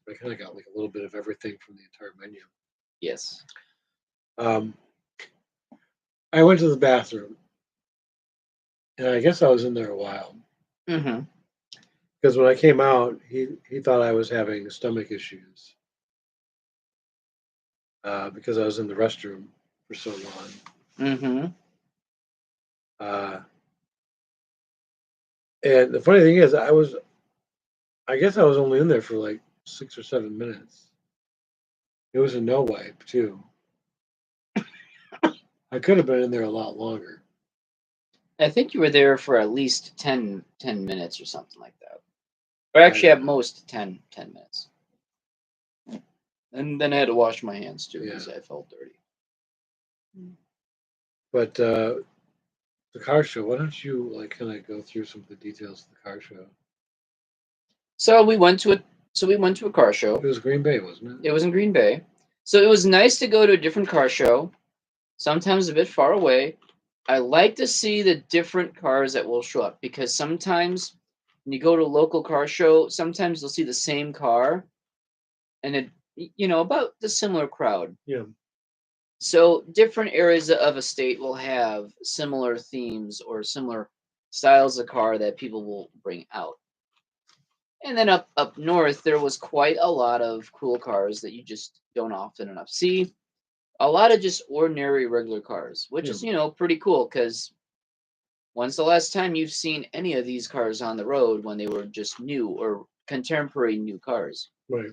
I kind of got like a little bit of everything from the entire menu. Yes. I went to the bathroom, and I guess I was in there a while Mm-hmm. because when I came out, he thought I was having stomach issues because I was in the restroom for so long. Mm-hmm. Uh, and the funny thing is, I guess I was only in there for like 6 or 7 minutes. It was a no wipe too. I could have been in there a lot longer. I think you were there for at least 10 minutes or something like that. Or actually, at most 10 minutes. And then I had to wash my hands too because I felt dirty. But the car show, why don't you like kind of go through some of the details of the car show? So we went to a car show. It was Green Bay, wasn't it? It was in Green Bay. So it was nice to go to a different car show, sometimes a bit far away. I like to see the different cars that will show up because sometimes when you go to a local car show, sometimes you'll see the same car and about the similar crowd. Yeah. So different areas of a state will have similar themes or similar styles of car that people will bring out. And then up north, there was quite a lot of cool cars that you just don't often enough see. a lot of just ordinary regular cars, which is, pretty cool because when's the last time you've seen any of these cars on the road when they were just new or contemporary new cars? Right.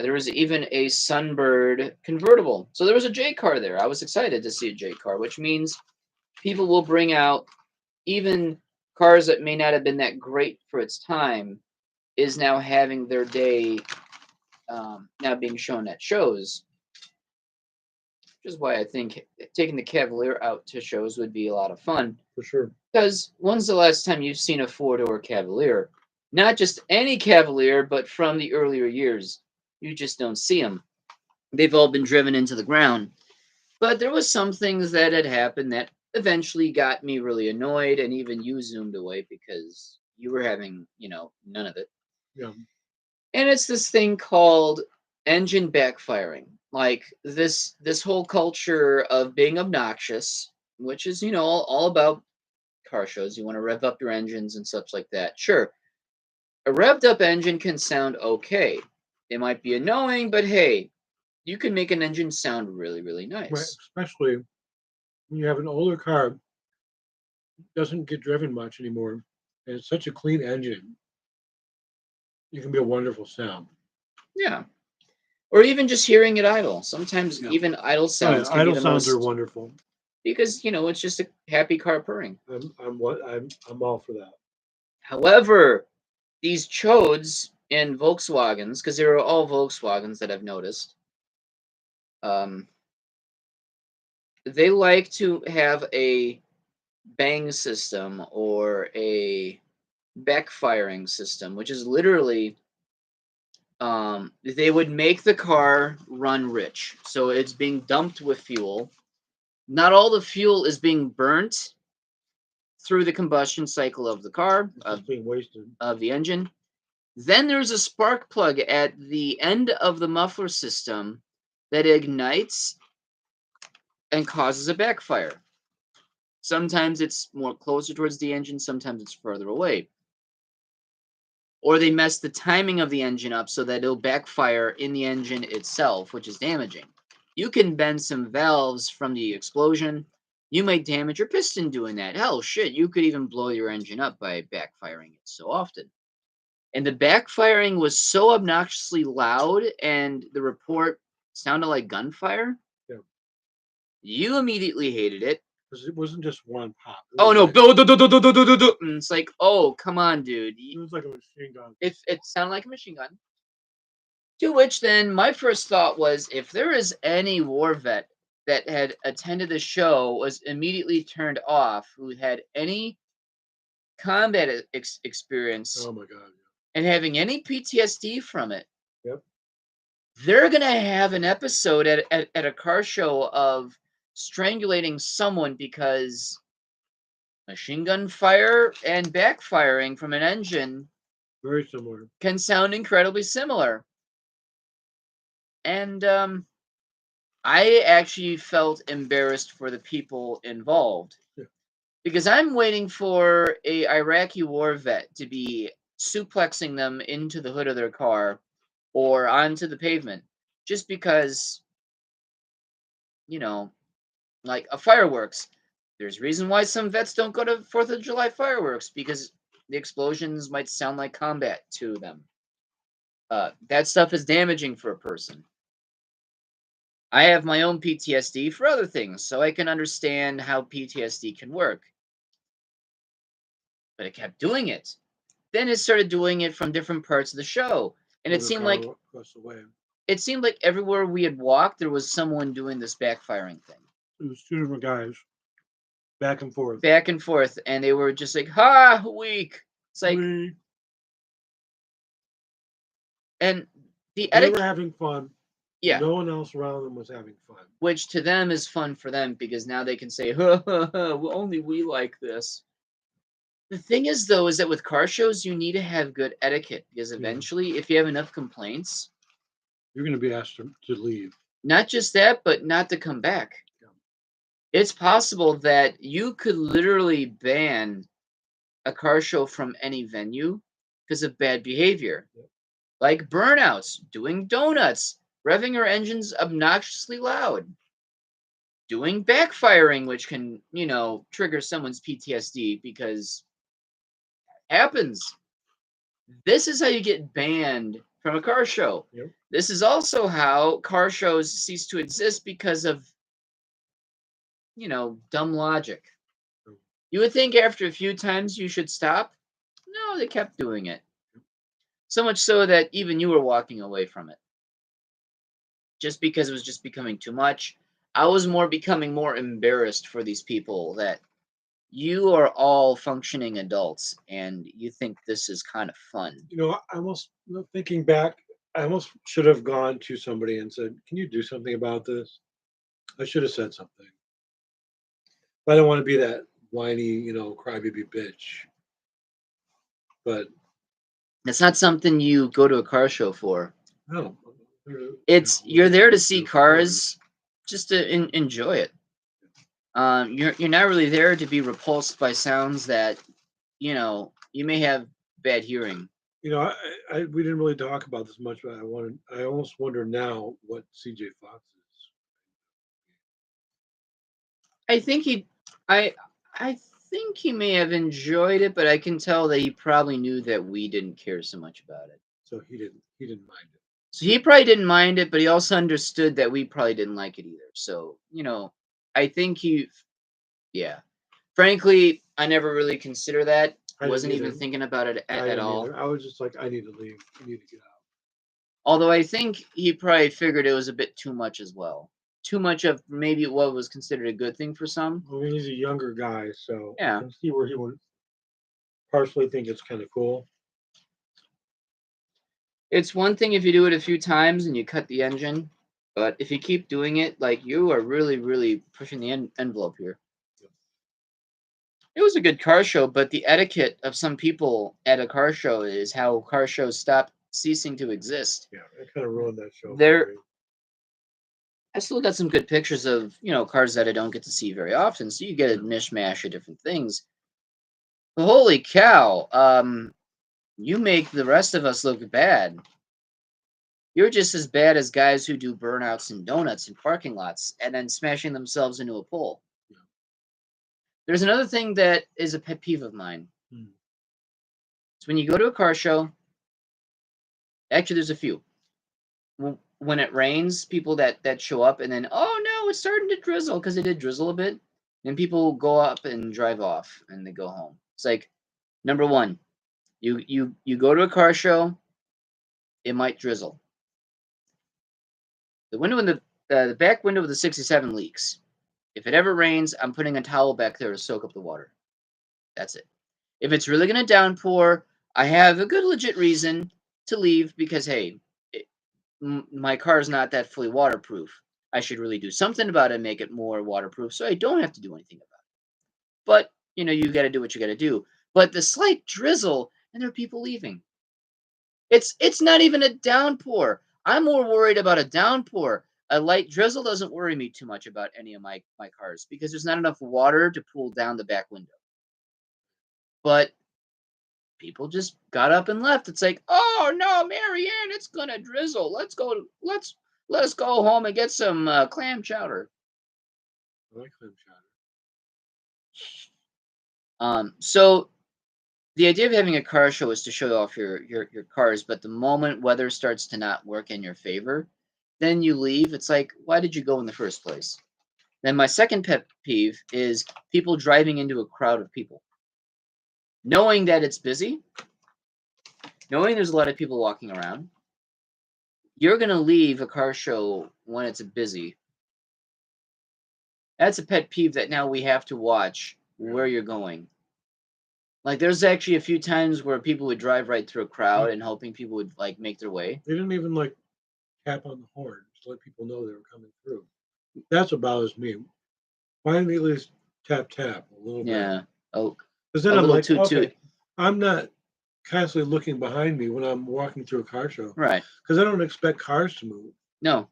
There was even a Sunbird convertible. So there was a J car there. I was excited to see a J car, which means people will bring out even cars that may not have been that great for its time is now having their day now being shown at shows, which is why I think taking the Cavalier out to shows would be a lot of fun. For sure. Because when's the last time you've seen a four-door Cavalier? Not just any Cavalier, but from the earlier years. You just don't see them. They've all been driven into the ground. But there was some things that had happened that eventually got me really annoyed, and even you zoomed away because you were having, none of it. Yeah. And it's this thing called engine backfiring. Like this whole culture of being obnoxious, which is, all about car shows. You want to rev up your engines and such like that. Sure. A revved up engine can sound okay. It might be annoying, but hey, you can make an engine sound really, really nice. Right. Especially when you have an older car, doesn't get driven much anymore, and it's such a clean engine. It can be a wonderful sound. Yeah. Or even just hearing it idle. Sometimes Yeah. even idle sounds can idle be the sounds most, are wonderful. Because it's just a happy car purring. I'm all for that. However, these chodes in Volkswagens, because they were all Volkswagens that I've noticed, they like to have a bang system or a backfiring system, which is literally they would make the car run rich. So it's being dumped with fuel. Not all the fuel is being burnt through the combustion cycle of the car, It's being wasted. of the engine. Then there's a spark plug at the end of the muffler system that ignites and causes a backfire. Sometimes it's more closer towards the engine, sometimes it's further away. Or they mess the timing of the engine up so that it'll backfire in the engine itself, which is damaging. You can bend some valves from the explosion. You might damage your piston doing that. Hell, shit, you could even blow your engine up by backfiring it so often. And the backfiring was so obnoxiously loud and the report sounded like gunfire. Yeah. You immediately hated it. Because it wasn't just one pop. Oh no! And it's like, oh, come on, dude. It was like a machine gun. It sounded like a machine gun. To which then my first thought was, if there is any war vet that had attended the show, was immediately turned off, who had any combat experience, Oh my god! and having any PTSD from it, Yep. they're gonna have an episode at a car show of strangulating someone because machine gun fire and backfiring from an engine Very similar. can sound incredibly similar. And I actually felt embarrassed for the people involved. Yeah. Because I'm waiting for a Iraqi war vet to be suplexing them into the hood of their car or onto the pavement just because, like a fireworks. There's reason why some vets don't go to 4th of July fireworks, because the explosions might sound like combat to them. That stuff is damaging for a person. I have my own PTSD for other things, so I can understand how PTSD can work. But it kept doing it. Then it started doing it from different parts of the show. And it seemed like everywhere we had walked, there was someone doing this backfiring thing. It was two different guys. Back and forth. Back and forth. And they were just like, ha, weak. It's like... And the they were having fun. Yeah. No one else around them was having fun. Which to them is fun for them, because now they can say, ha, ha, ha, well, only we like this. The thing is, though, is that with car shows, you need to have good etiquette, because eventually, if you have enough complaints, you're going to be asked to leave. Not just that, but not to come back. Yeah. It's possible that you could literally ban a car show from any venue because of bad behavior. Yeah. Like burnouts, doing donuts, revving your engines obnoxiously loud. doing backfiring, which can, trigger someone's PTSD because it happens. This is how you get banned from a car show. Yep. This is also how car shows cease to exist because of, dumb logic. You would think after a few times you should stop. No, they kept doing it. So much so that even you were walking away from it. Just because it was just becoming too much. I was becoming more embarrassed for these people that you are all functioning adults and you think this is kind of fun. I almost, thinking back, I almost should have gone to somebody and said, "Can you do something about this?" I should have said something. But I don't want to be that whiny, crybaby bitch. But It's not something you go to a car show for. no, You're there to see cars, just to enjoy it. You're not really there to be repulsed by sounds that, you may have bad hearing. We didn't really talk about this much, but I almost wonder now what CJ Fox is. I think he may have enjoyed it, but I can tell that he probably knew that we didn't care so much about it. So he didn't mind it. So he probably didn't mind it, but he also understood that we probably didn't like it either. So, I think yeah. Frankly, I never really considered that. I wasn't even thinking about it at all. I was just like, I need to leave. I need to get out. Although I think he probably figured it was a bit too much as well. Too much of maybe what was considered a good thing for some. I mean, he's a younger guy, so yeah. I can see where he would partially think it's kind of cool. It's one thing if you do it a few times and you cut the engine, but if you keep doing it, like you are really, really pushing the envelope here. It was a good car show, but the etiquette of some people at a car show is how car shows stop ceasing to exist. Yeah, it kind of ruined that show. I still got some good pictures of, cars that I don't get to see very often, so you get a mishmash of different things. But holy cow, you make the rest of us look bad. You're just as bad as guys who do burnouts and donuts in parking lots and then smashing themselves into a pole. Yeah. There's another thing that is a pet peeve of mine. It's when you go to a car show. Actually, there's a few. When it rains, people that show up and then, oh no, it's starting to drizzle, because it did drizzle a bit. Then people go up and drive off and they go home. It's like, number one, you go to a car show, it might drizzle. The window in the back window of the 67 leaks. If it ever rains, I'm putting a towel back there to soak up the water. That's it. If it's really going to downpour, I have a good legit reason to leave because, hey, my car is not that fully waterproof. I should really do something about it, make it more waterproof so I don't have to do anything about it. But, you got to do what you got to do. But the slight drizzle, and there are people leaving. It's not even a downpour. I'm more worried about a downpour. A light drizzle doesn't worry me too much about any of my cars because there's not enough water to pool down the back window. But people just got up and left. It's like, oh no, Marianne, it's gonna drizzle. Let us go home and get some clam chowder. I like clam chowder. So the idea of having a car show is to show off your cars, but the moment weather starts to not work in your favor, then you leave. It's like, why did you go in the first place? Then my second pet peeve is people driving into a crowd of people. Knowing that it's busy, knowing there's a lot of people walking around, you're going to leave a car show when it's busy. That's a pet peeve that now we have to watch where you're going. Like, there's actually a few times where people would drive right through a crowd and hoping people would, make their way. They didn't even, tap on the horn to let people know they were coming through. That's what bothers me. Why didn't they at least tap a little bit? Yeah. Oh, because then I'm like, okay, I'm not constantly looking behind me when I'm walking through a car show. Right. Because I don't expect cars to move. No.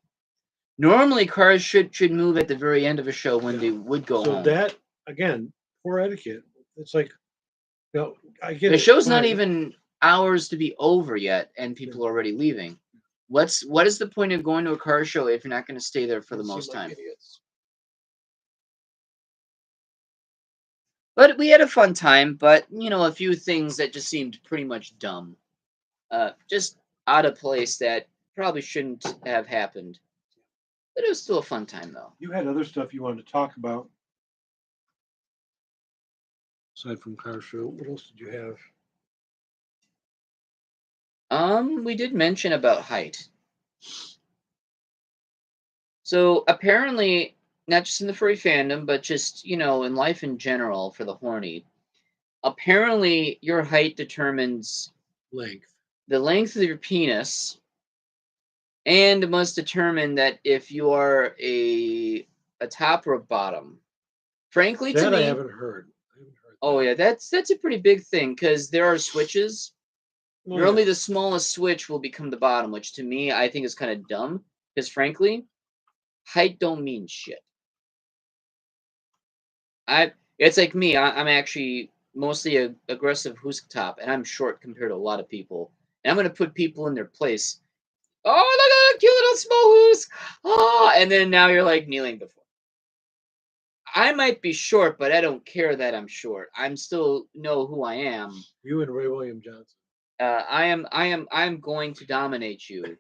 Normally, cars should move at the very end of a show when they would go home. So that, again, poor etiquette. It's like, I get the show's not even hours to be over yet, and people are already leaving. What is the point of going to a car show if you're not going to stay there for the most time? Idiots. But we had a fun time. But a few things that just seemed pretty much dumb, just out of place that probably shouldn't have happened. But it was still a fun time, though. You had other stuff you wanted to talk about aside from car show. What else did you have? We did mention about height. So apparently, not just in the furry fandom, but just in life in general for the horny. Apparently, your height determines Length. the length of your penis, and must determine that if you are a top or a bottom. Frankly, to That I me, haven't heard. oh yeah, that's a pretty big thing because there are switches. Oh, Normally, yeah. the smallest switch will become the bottom, which to me I think is kind of dumb because frankly, height don't mean shit. It's like me. I'm actually mostly a aggressive Hoosk top, and I'm short compared to a lot of people. And I'm gonna put people in their place. Oh, look at that cute little small Hoosk! Oh, and then now you're like kneeling before. I might be short, but I don't care that I'm short. I'm still know who I am. You and Ray William Johnson. I'm going to dominate you.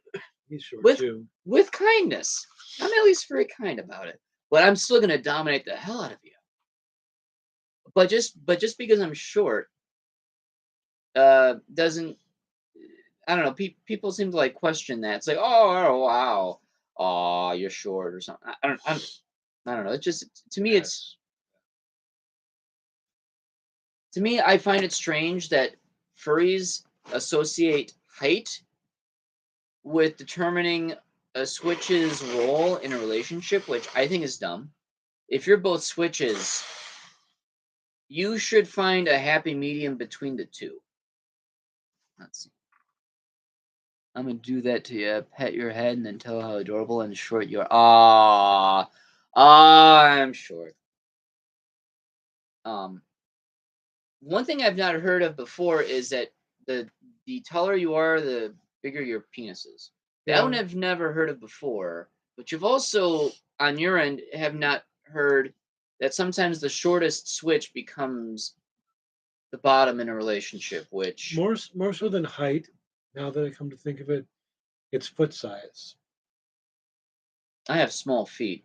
He's short with too. with kindness. I'm at least very kind about it, but I'm still gonna dominate the hell out of you. But just because I'm short, doesn't I don't know. People seem to like question that. It's like, oh wow, oh you're short or something. I don't know. It's just to me, I find it strange that furries associate height with determining a switch's role in a relationship, which I think is dumb. If you're both switches, you should find a happy medium between the two. Let's see. I'm gonna do that to you. Pet your head and then tell how adorable and short you are. I'm short. Um, One thing I've not heard of before is that the taller you are, the bigger your penis is. That one I've never heard of before. But you've also, on your end, have not heard that sometimes the shortest switch becomes the bottom in a relationship, which more so than height. Now that I come to think of it, it's foot size. I have small feet.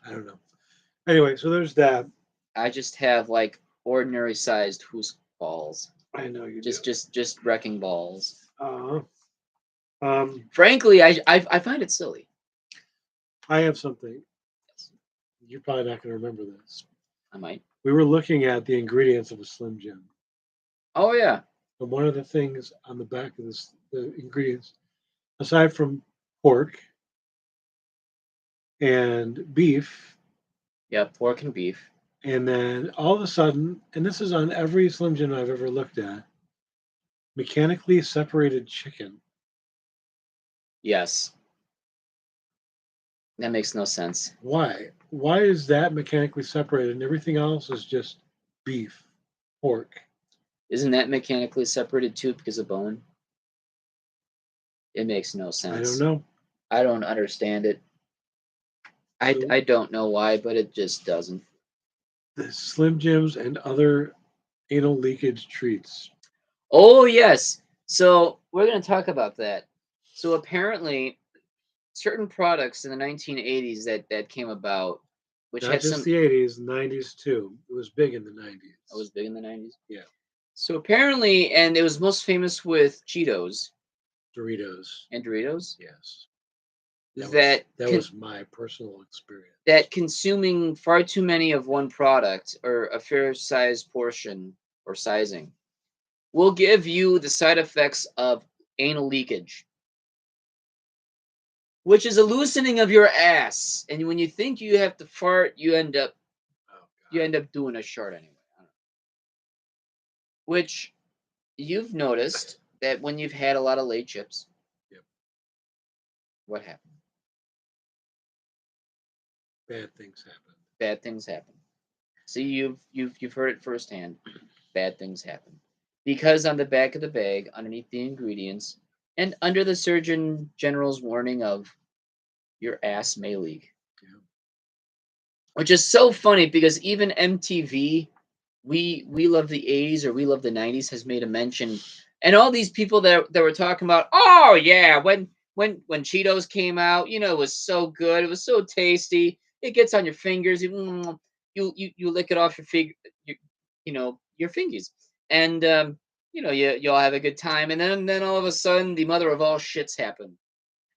I don't know. Anyway, so there's that. I just have like ordinary sized Hoosk balls. I know you just wrecking balls. Frankly, I find it silly. I have something. You're probably not going to remember this. I might. We were looking at the ingredients of a Slim Jim. Oh yeah. And one of the things on the back of the ingredients, aside from pork and beef. Yeah, pork and beef. And then all of a sudden, and this is on every Slim Jim I've ever looked at, mechanically separated chicken. Yes. That makes no sense. Why? Why is that mechanically separated and everything else is just beef, pork? Isn't that mechanically separated too because of bone? It makes no sense. I don't know. I don't understand it. I don't know why, but it just doesn't. The Slim Jims and other anal leakage treats. Oh yes. So we're going to talk about that. So apparently, certain products in the 1980s that came about, which Not had just some the 80s, 90s too. It was big in the 90s. It was big in the 90s. Yeah. So apparently, and it was most famous with Cheetos. Doritos. And Doritos? Yes. That was my personal experience. That consuming far too many of one product or a fair size portion or sizing will give you the side effects of anal leakage, which is a loosening of your ass. And when you think you have to fart, you end up doing a shart anyway. Which you've noticed that when you've had a lot of late chips. Yep. What happened? Bad things happen. Bad things happen. See, you've heard it firsthand. Bad things happen. Because on the back of the bag, underneath the ingredients, and under the Surgeon General's warning of your ass may leak. Yeah. Which is so funny because even MTV we love the 80s or we love the 90s has made a mention, and all these people that were talking about, oh yeah, when Cheetos came out, you know, it was so good, it was so tasty, it gets on your fingers, you lick it off your, you know, your fingies, and you know, you all have a good time, and then all of a sudden the mother of all shits happen,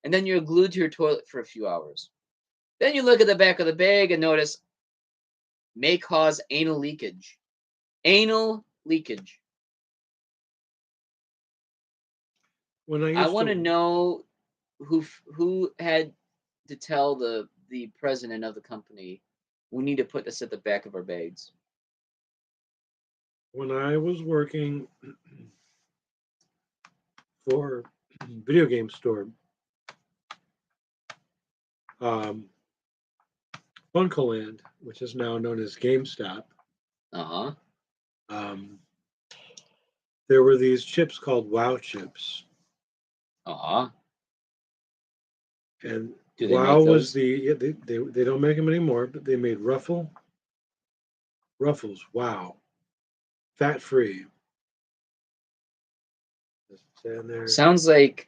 and then you're glued to your toilet for a few hours. Then you look at the back of the bag and notice may cause anal leakage. Anal leakage. When I I used want to to, know who had to tell the president of the company we need to put this at the back of our bags. when I was working for a video game store, um, Funcoland, which is now known as GameStop, Uh-huh. um, there were these chips called Wow chips, Uh-huh. and Do they Wow make was those? they don't make them anymore, but they made Ruffles, Wow, fat free. Just stand there, Sounds like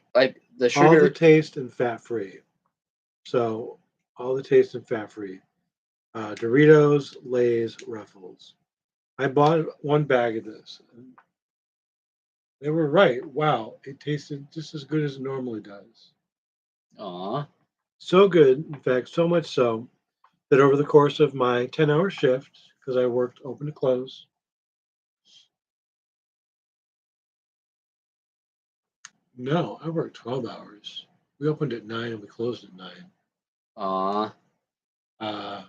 the all the sugar. taste and fat free. So all the taste and fat free. Doritos, Lay's, Ruffles. I bought one bag of this. And they were right. Wow, it tasted just as good as it normally does. Uh-huh. So good, in fact, so much so that over the course of my 10-hour shift, because I worked open to close, no, I worked 12 hours. We opened at 9 and we closed at 9. Uh-huh. Uh,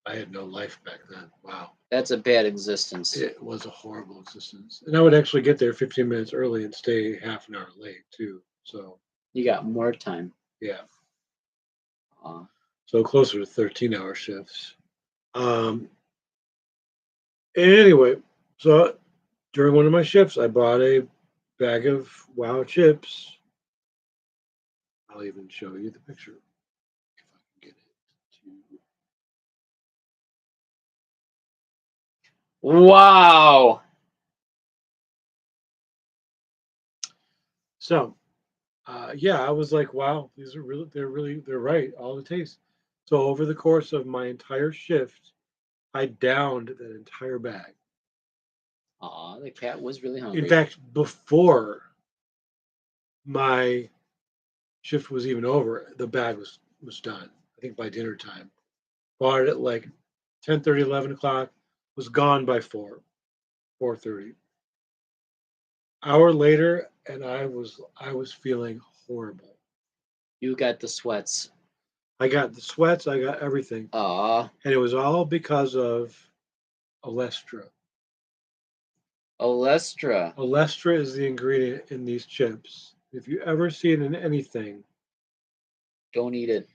I had no life back then. Wow. That's a bad existence. It was a horrible existence. And I would actually get there 15 minutes early and stay half an hour late, too. So, You got more time. yeah. Uh, So closer to 13-hour shifts. Um, anyway, so during one of my shifts, I bought a bag of Wow chips. I'll even show you the picture if I can get it to. wow. So, yeah, I was like, wow, these are they're right, all the taste. So over the course of my entire shift, I downed that entire bag. The cat was really In hungry. fact, before my shift was even over, the bag was done. I think by dinner time. Bought it at like 10:30, 11 o'clock. Was gone by 4:30. Hour later, and I was feeling horrible. You got the sweats. I got the sweats. I got everything, Uh, and it was all because of Olestra. Olestra. Olestra is the ingredient in these chips. If you ever see it in anything, Don't eat it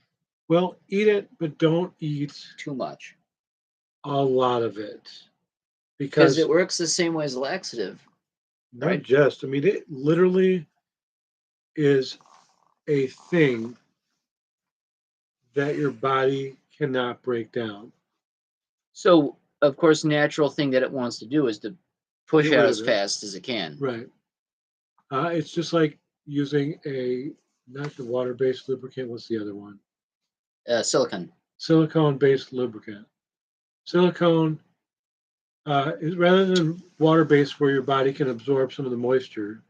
well, eat it, but don't eat too much. a lot of it Because it because works the same way as laxative, not right? just. I mean, it literally is a thing that your body cannot break down. So, of course, natural thing that it wants to do is to push Get out rid as of it. fast as it can. Right. It's just like using not the water-based lubricant. What's the other one? Silicon. Silicone-based lubricant. Silicone is rather than water-based, where your body can absorb some of the moisture.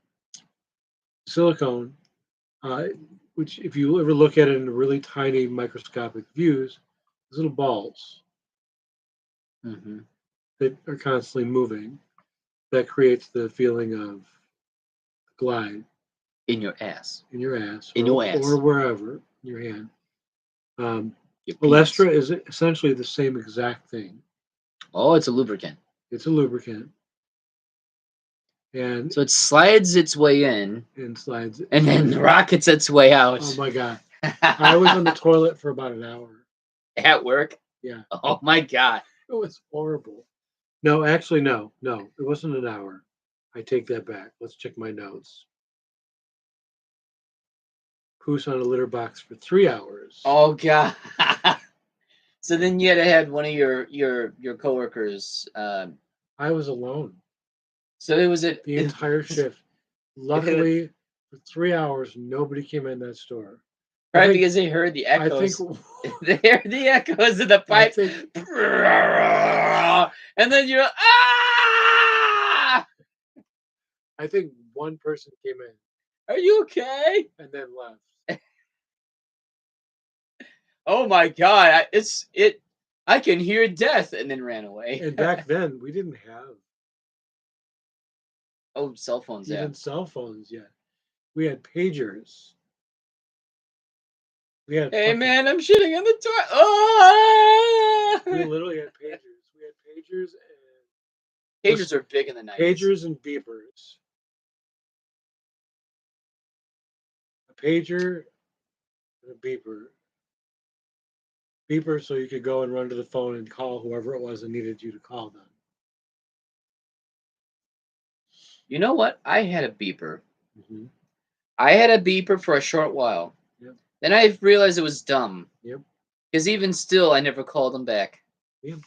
Silicone, uh, which if you ever look at it in really tiny microscopic views, these little balls Mm-hmm. that are constantly moving. That creates the feeling of glide In your ass. in your ass In your ass. or wherever in your hand. Your penis. Olestra is essentially the same exact thing. Oh, it's a lubricant. It's a lubricant, and So it slides its way in slides. and then rockets its way out. Oh my god! I was on the toilet for about an hour. At work? Yeah, Oh my God. it was horrible. No, actually, no, it wasn't an hour. I take that back. Let's check my notes. Poos on a litter box for 3 hours. Oh God. So then you had to have one of your coworkers I was alone So it was the entire shift. Luckily, for 3 hours, nobody came in that store. Right, because they heard the I think echoes. They heard the echoes of the I pipe. think And then you're ah! I think one person came in Are you okay? and then left. Oh my god, I can hear death, and then ran away. And back then, we didn't have Oh, cell phones, yeah. even cell phones yet. We had pagers. We had Hey fucking, man, I'm shitting on the toilet. Oh! we literally had pagers. We had pagers and Pagers are big in the 90s. pagers and beepers. A pager and a beeper. Beeper so you could go and run to the phone and call whoever it was that needed you to call them. You know what? I had a beeper. Mm-hmm. I had a beeper for a short while. Yep. Then I realized it was dumb. Yep. Because even still, I never called them back. Yep.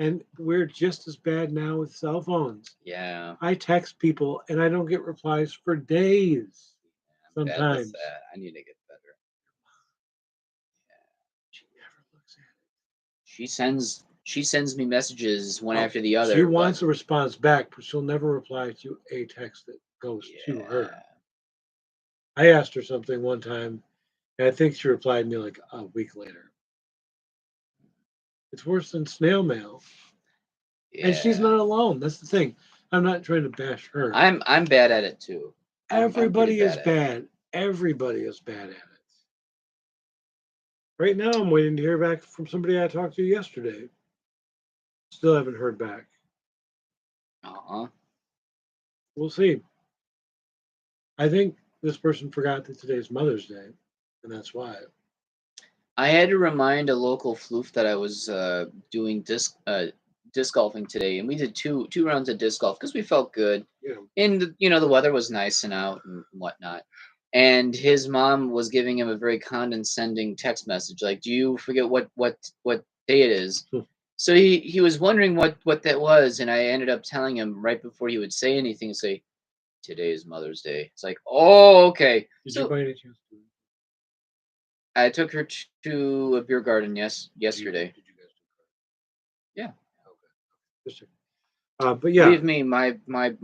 And we're just as bad now with cell phones. Yeah. I text people and I don't get replies for days. I'm bad with Sometimes. that. I need to get better. She never looks at it. She sends me messages one after the other. She wants a response back, but she'll never reply to a text that goes to her. Yeah. I asked her something one time, and I think she replied me like a week later. It's worse than snail mail. Yeah. And she's not alone. That's the thing. I'm not trying to bash her. I'm bad at it too. Everybody is bad. Everybody is bad at it. Right now, I'm waiting to hear back from somebody I talked to yesterday. Still haven't heard back. We'll see. I think this person forgot that today's Mother's Day, and that's why. I had to remind a local floof that I was doing disc golfing today, and we did two rounds of disc golf because we felt good. Yeah. And the weather was nice and out and whatnot. And his mom was giving him a very condescending text message, like, "Do you forget what day it is?" So he was wondering what that was, and I ended up telling him right before he would say anything, say, "Today is Mother's Day." It's like, oh, okay. Did So you by any chance do it? I took her to a beer garden yesterday. Did you guys do it? Yeah. Okay. But yeah. Believe me, my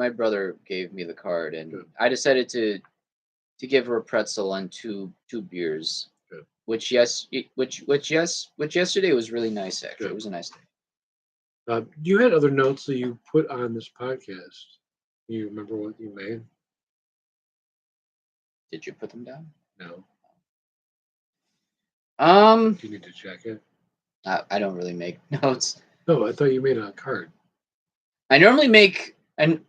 brother gave me the card, and Good. I decided to give her a pretzel and two beers. Good. Which yesterday was really nice. Actually, It was a nice day. You had other notes that you put on this podcast. You remember what you made? Did you put them down? No. Do you need to check it? I don't really make notes. No, I thought you made a card. I normally make an.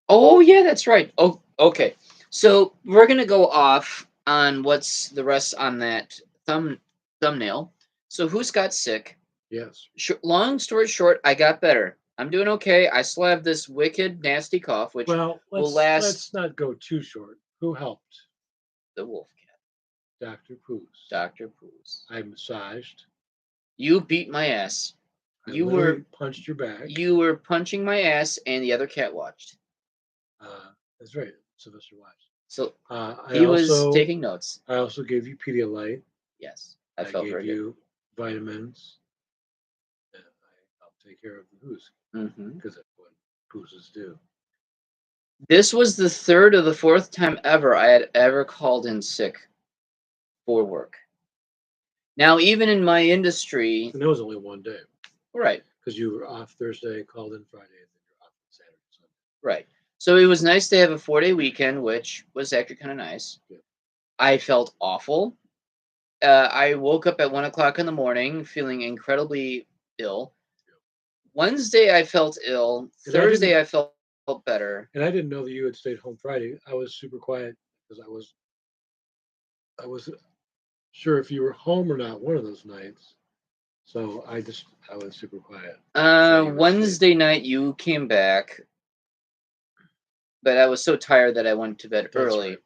Oh yeah, that's right. Oh, okay. So we're gonna go off on what's the rest on that thumbnail. So Hoosk got sick. Yes. Long story short, I got better. I'm doing okay. I still have this wicked, nasty cough, which will last. Let's not go too short. Who helped? The wolf cat. Dr. Poos. Dr. Poos. I massaged. You beat my ass. You punched your back. You were punching my ass, and the other cat watched. That's right. Sylvester watched. So he was taking notes. I also gave you Pedialyte. Yes, I felt gave very you vitamins. And I helped take care of the Hoosk because that's what Pooses do. This was the third or the fourth time ever I had ever called in sick for work. Now, even in my industry, and that was only one day, right? Because you were off Thursday, called in Friday, and then you're off Saturday, Sunday. Right. So it was nice to have a 4-day weekend, which was actually kind of nice. Yeah. I felt awful. I woke up at 1:00 in the morning feeling incredibly ill. Yeah. Wednesday, I felt ill. Thursday, I felt better. And I didn't know that you had stayed home Friday. I was super quiet because I was sure if you were home or not one of those nights. So I was super quiet. Wednesday night, you came back. But I was so tired that I went to bed early. Right.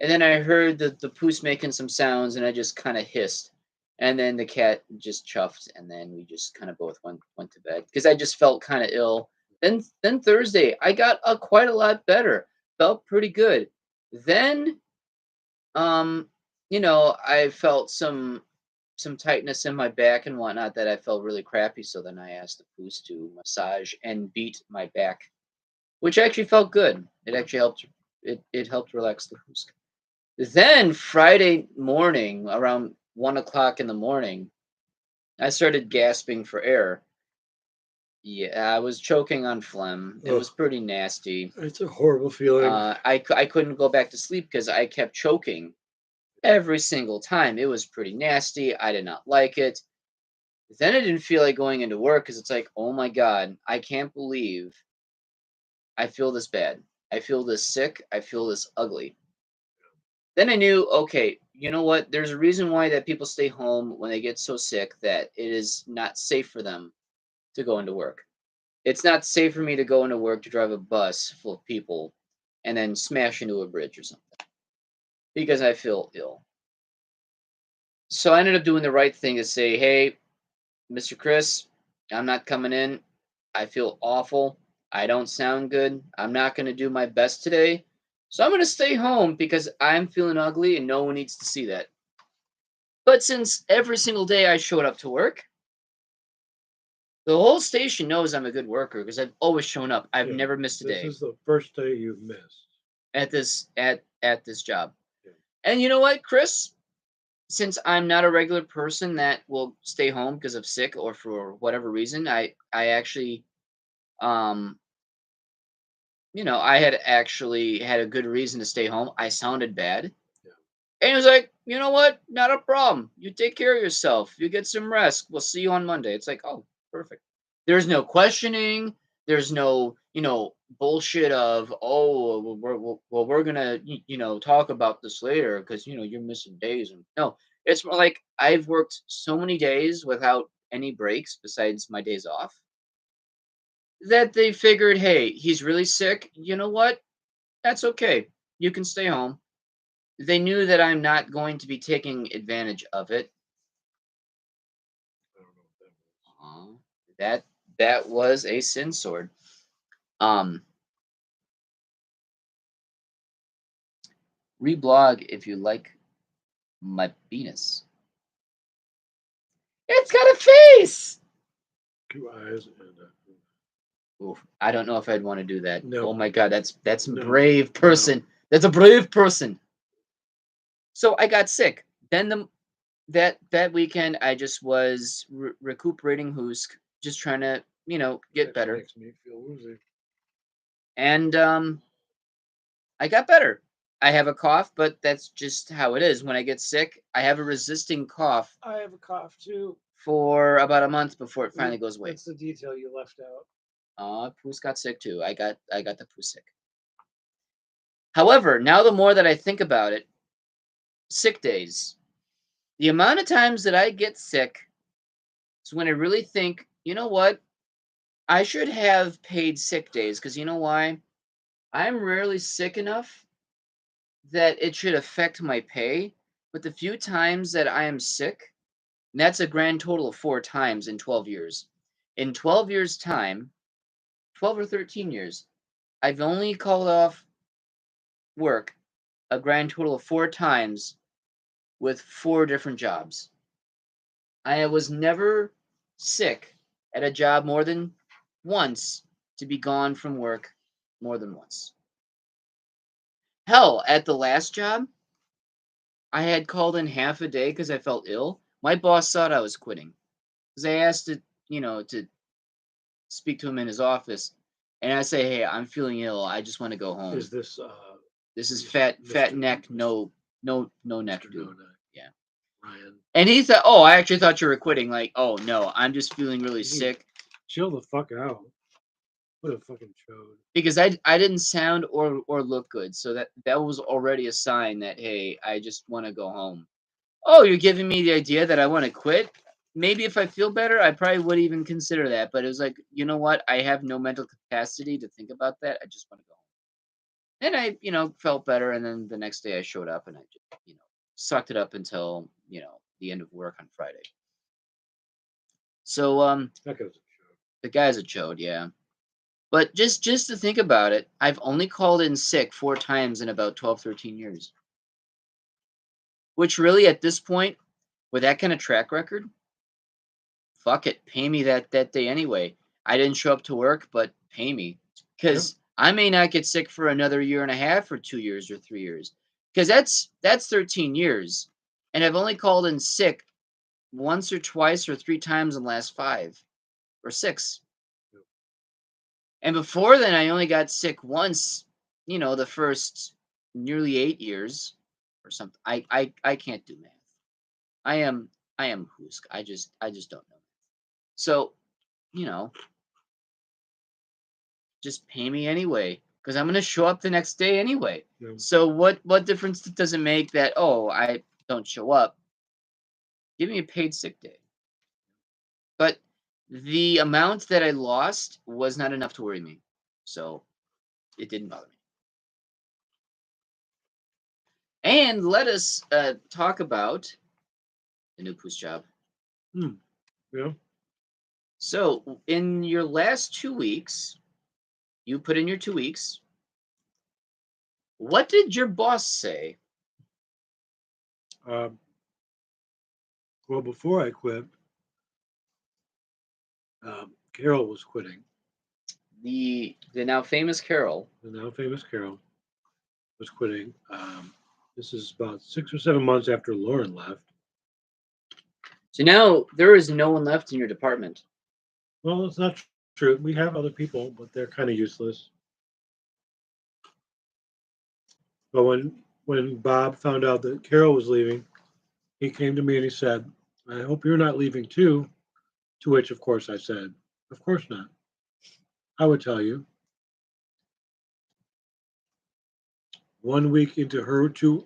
And then I heard the poos making some sounds, and I just kind of hissed. And then the cat just chuffed, and then we just kind of both went to bed because I just felt kind of ill. Then Thursday, I got quite a lot better. Felt pretty good. Then um, I felt some tightness in my back and whatnot that I felt really crappy. So then I asked the Hoosk to massage and beat my back, which actually felt good. It actually helped. It helped relax the Hoosk. Then Friday morning, around 1 o'clock in the morning, I started gasping for air. Yeah, I was choking on phlegm. It was Ugh, pretty nasty. it's a horrible feeling. I couldn't go back to sleep because I kept choking every single time. It was pretty nasty. I did not like it. Then I didn't feel like going into work because it's like, oh my God, I can't believe I feel this bad. I feel this sick. I feel this ugly. Then I knew, okay, you know what? There's a reason why that people stay home when they get so sick that it is not safe for them to go into work. It's not safe for me to go into work to drive a bus full of people and then smash into a bridge or something because I feel ill. So I ended up doing the right thing to say, hey, Mr. Chris, I'm not coming in. I feel awful. I don't sound good. I'm not going to do my best today. So I'm going to stay home because I'm feeling ugly and no one needs to see that. But since every single day I showed up to work, the whole station knows I'm a good worker because I've always shown up. I've Yeah, never missed a this day is the first day you've missed. at this job. Yeah. And you know what, Chris? Since I'm not a regular person that will stay home because of sick or for whatever reason, I actually um I had actually had a good reason to stay home. I sounded bad. Yeah. And he was like, you know what? Not a problem. You take care of yourself. You get some rest. We'll see you on Monday. It's like, oh, perfect. There's no questioning. There's no, bullshit of, oh, we're gonna, talk about this later because you're missing days. And no, it's more like I've worked so many days without any breaks besides my days off that they figured, hey, he's really sick. You know what? That's okay. You can stay home. They knew that I'm not going to be taking advantage of it. I don't know what that was. That was a sin sword. Um, reblog if you like my penis. It's got a face. 2 eyes and Oof, I don't know if I'd want to do that. no. Oh my God, that's a No, brave no. person. That's a brave person. So I got sick. Then that weekend I just was recuperating Hoosk, just trying to get That better. makes me feel woozy. And I got better. I have a cough, but that's just how it is. When I get sick, I have a resisting cough I have a cough too. for about a month before it finally goes away. That's the detail you left out. Poos got sick too. I got the poo sick. However, now the more that I think about it, sick days. The amount of times that I get sick is when I really think, you know what? I should have paid sick days because you know why? I'm rarely sick enough that it should affect my pay. But the few times that I am sick, and that's a grand total of 4 times in 12 years. In 12 years' time, 12 or 13 years, I've only called off work a grand total of 4 times with 4 different jobs. I was never sick at a job more than once to be gone from work more than once. Hell, at the last job, I had called in half a day because I felt ill. My boss thought I was quitting because I asked to speak to him in his office, and I say, "Hey, I'm feeling ill. I just want to go home." Is this This is fat Mr. neck, no neck, Mr. dude. No Neck? Yeah. Ryan. And he thought, "Oh, I actually thought you were quitting." Like, "Oh no, I'm just feeling really sick." Chill the fuck out. What a fucking chode. Because I didn't sound or look good, so that was already a sign that hey, I just want to go home. Oh, you're giving me the idea that I want to quit? Maybe if I feel better, I probably would even consider that. But it was like, you know what? I have no mental capacity to think about that. I just want to go home. And I felt better. And then the next day I showed up and I just, sucked it up until, the end of work on Friday. So That goes to show. the guy's a chode, yeah. But just to think about it, I've only called in sick 4 times in about 12, 13 years. Which really at this point, with that kind of track record, fuck it, pay me that day anyway. I didn't show up to work, but pay me. Because I may not get sick for another year and a half or 2 years or 3 years. Because that's 13 years. And I've only called in sick once or twice or 3 times in the last 5 or 6. And before then, I only got sick once, the first nearly 8 years or something. I can't do math. I am Hoosk. I just don't know. So, just pay me anyway, because I'm gonna show up the next day anyway. Yeah. So what difference does it make that I don't show up? Give me a paid sick day. But the amount that I lost was not enough to worry me, so it didn't bother me. And let us talk about the new Poos job. Yeah. So in your last 2 weeks, you put in your 2 weeks. What did your boss say? Well, before I quit, Carol was quitting. The now famous Carol. The now famous Carol was quitting. This is about 6 or 7 months after Lauren left. So now there is no one left in your department. Well, it's not true. We have other people, but they're kind of useless. But when Bob found out that Carol was leaving, he came to me and he said, "I hope you're not leaving too." To which, of course, I said, "Of course not. I would tell you." 1 week into her 2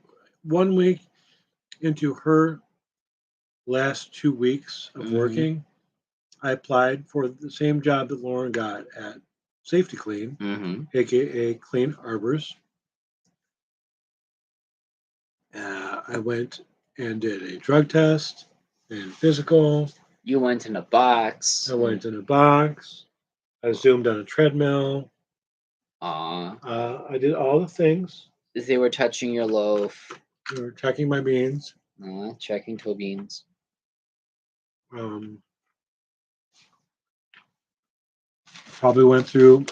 weeks of working, I applied for the same job that Lauren got at Safety Clean, aka Clean Arbors. I went and did a drug test and physical. You went in a box. I went in a box. I zoomed on a treadmill. Aw. I did all the things. They were touching your loaf. They were checking my beans. Checking toe beans. Probably went through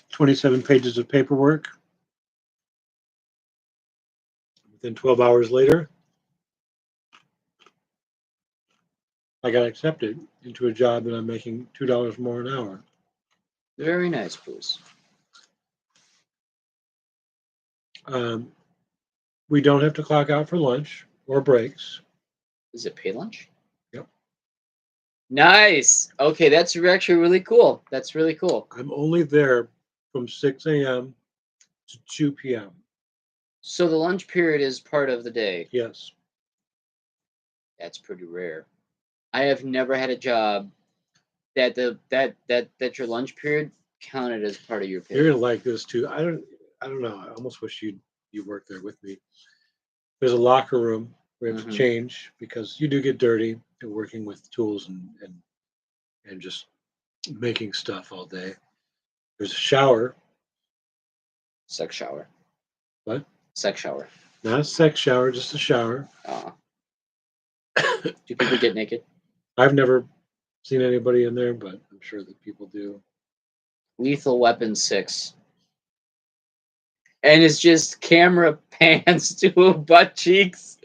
27 pages of paperwork. Within 12 hours later, I got accepted into a job that I'm making $2 more an hour. Very nice, Poos. We don't have to clock out for lunch or breaks. Is it paid lunch? Yep. Nice. Okay, that's actually really cool. That's really cool. I'm only there from 6 a.m. to 2 p.m. So the lunch period is part of the day. Yes. That's pretty rare. I have never had a job that your lunch period counted as part of your pay. You're gonna like this too. I don't know. I almost wish you worked there with me. There's a locker room where you have to change because you do get dirty and working with tools and just making stuff all day. There's a shower. Sex shower. What? Sex shower. Not a sex shower, just a shower. Do people get naked? I've never seen anybody in there, but I'm sure that people do. Lethal Weapon 6. And it's just camera pans to butt cheeks.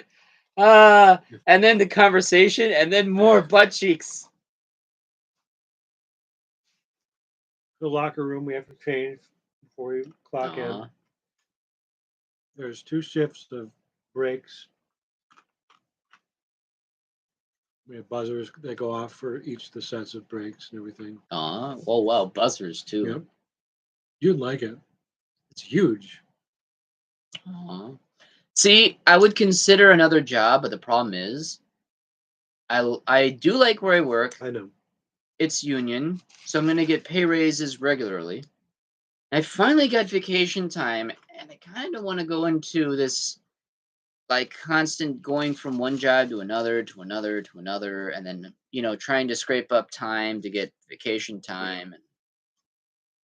And then the conversation, and then more butt cheeks. The locker room, we have to change before we clock in. There's 2 shifts of breaks. We have buzzers that go off for each of the sets of breaks and everything. Oh, wow, buzzers too. Yep. You'd like it. It's huge. See, I would consider another job, but the problem is, I do like where I work. I know. It's union, so I'm going to get pay raises regularly. I finally got vacation time, and I kind of want to go into this like constant going from one job to another to another to another, and then trying to scrape up time to get vacation time.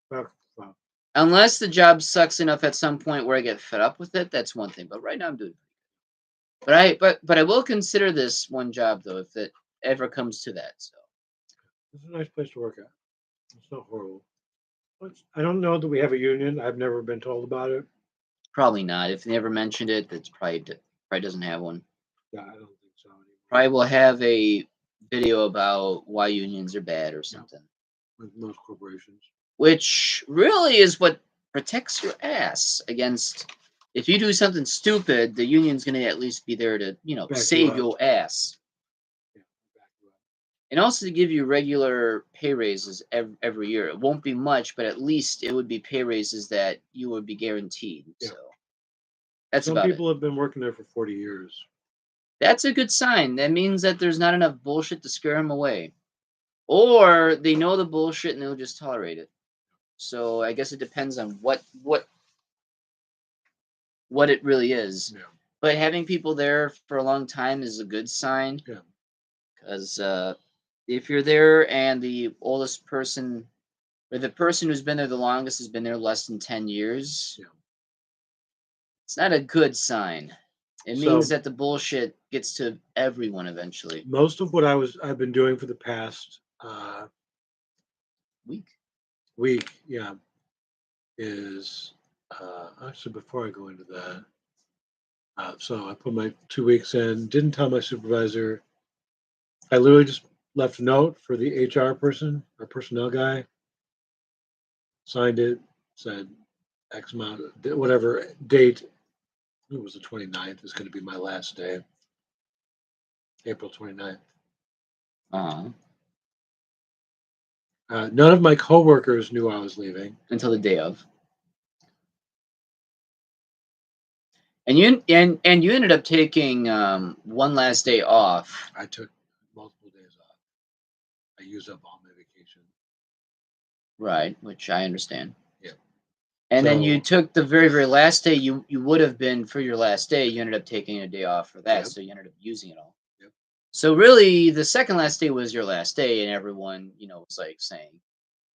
Well, well, Unless the job sucks enough at some point where I get fed up with it, that's one thing. But right now I'm doing. But I will consider this one job though if it ever comes to that. So it's a nice place to work at. It's not horrible. I don't know that we have a union. I've never been told about it. probably not. If they never mentioned it, that's probably doesn't have one. Yeah, I don't think so anymore. Probably will have a video about why unions are bad or something. With most corporations. Which really is what protects your ass against if you do something stupid, the union's going to at least be there to, save your ass. Yeah, back you up. And also to give you regular pay raises every year. It won't be much, but at least it would be pay raises that you would be guaranteed. Yeah. So that's Some about people it. have been working there for 40 years. That's a good sign. That means that there's not enough bullshit to scare them away. Or they know the bullshit and they'll just tolerate it. So I guess it depends on what it really is. Yeah. But having people there for a long time is a good sign. Yeah. Because if you're there and the oldest person, or the person who's been there the longest has been there less than 10 years, Yeah. it's not a good sign. It So- means that the bullshit gets to everyone eventually. Most of what I've been doing for the past week, yeah, is actually before I go into that. So I put my 2 weeks in. Didn't tell my supervisor. I literally just left a note for the HR person or personnel guy. Signed it. Said X amount, whatever date. It was the 29th. Is going to be my last day. April 29th. Uh-huh. None of my coworkers knew I was leaving Until the day of. And you ended up taking one last day off. I took multiple days off. I used up all my vacation. Right, which I understand. Yeah. And then So- you took the very, very last day you would have been for your last day. You ended up taking a day off for that, Yep. so you ended up using it all. Yep. So really, the second last day was your last day, and everyone, was like saying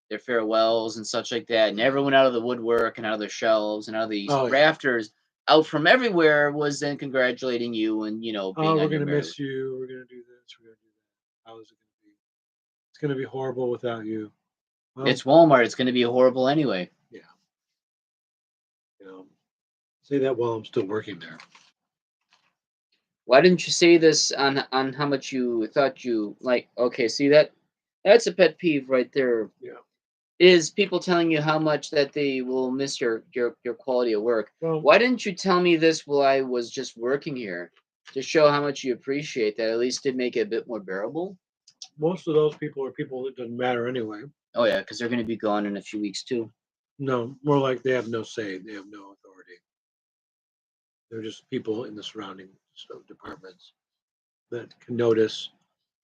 their farewells and such like that, and everyone out of the woodwork and out of their shelves and out of the Oh, yeah. rafters, out from everywhere, was then congratulating you and being Oh, on we're your gonna merit. miss you. We're gonna do this. We're gonna do that. How is it gonna be? It's gonna be horrible without you. Well, It's Walmart. It's going to be horrible anyway. yeah. Say that while I'm still working there. Why didn't you say this on how much you thought you like? Okay, see that's a pet peeve right there. Yeah. Is people telling you how much that they will miss your quality of work. Well, Why didn't you tell me this while I was just working here to show how much you appreciate that? At least did make it a bit more bearable. most of those people are people that doesn't matter anyway. Oh yeah, because they're going to be gone in a few weeks too. No, more like they have no say. They have no authority. They're just people in the surrounding departments that can notice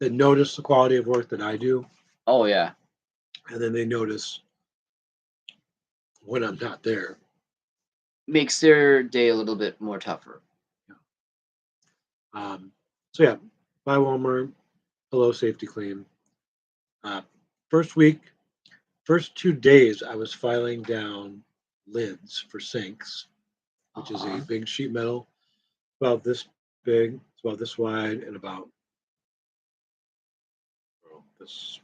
the quality of work that I do, Oh yeah, and then they notice when I'm not there. makes their day a little bit more tougher. So yeah, buy Walmart, hello Safety Clean. First 2 days, I was filing down lids for sinks, which is a big sheet metal, about this big, it's about this wide, and about this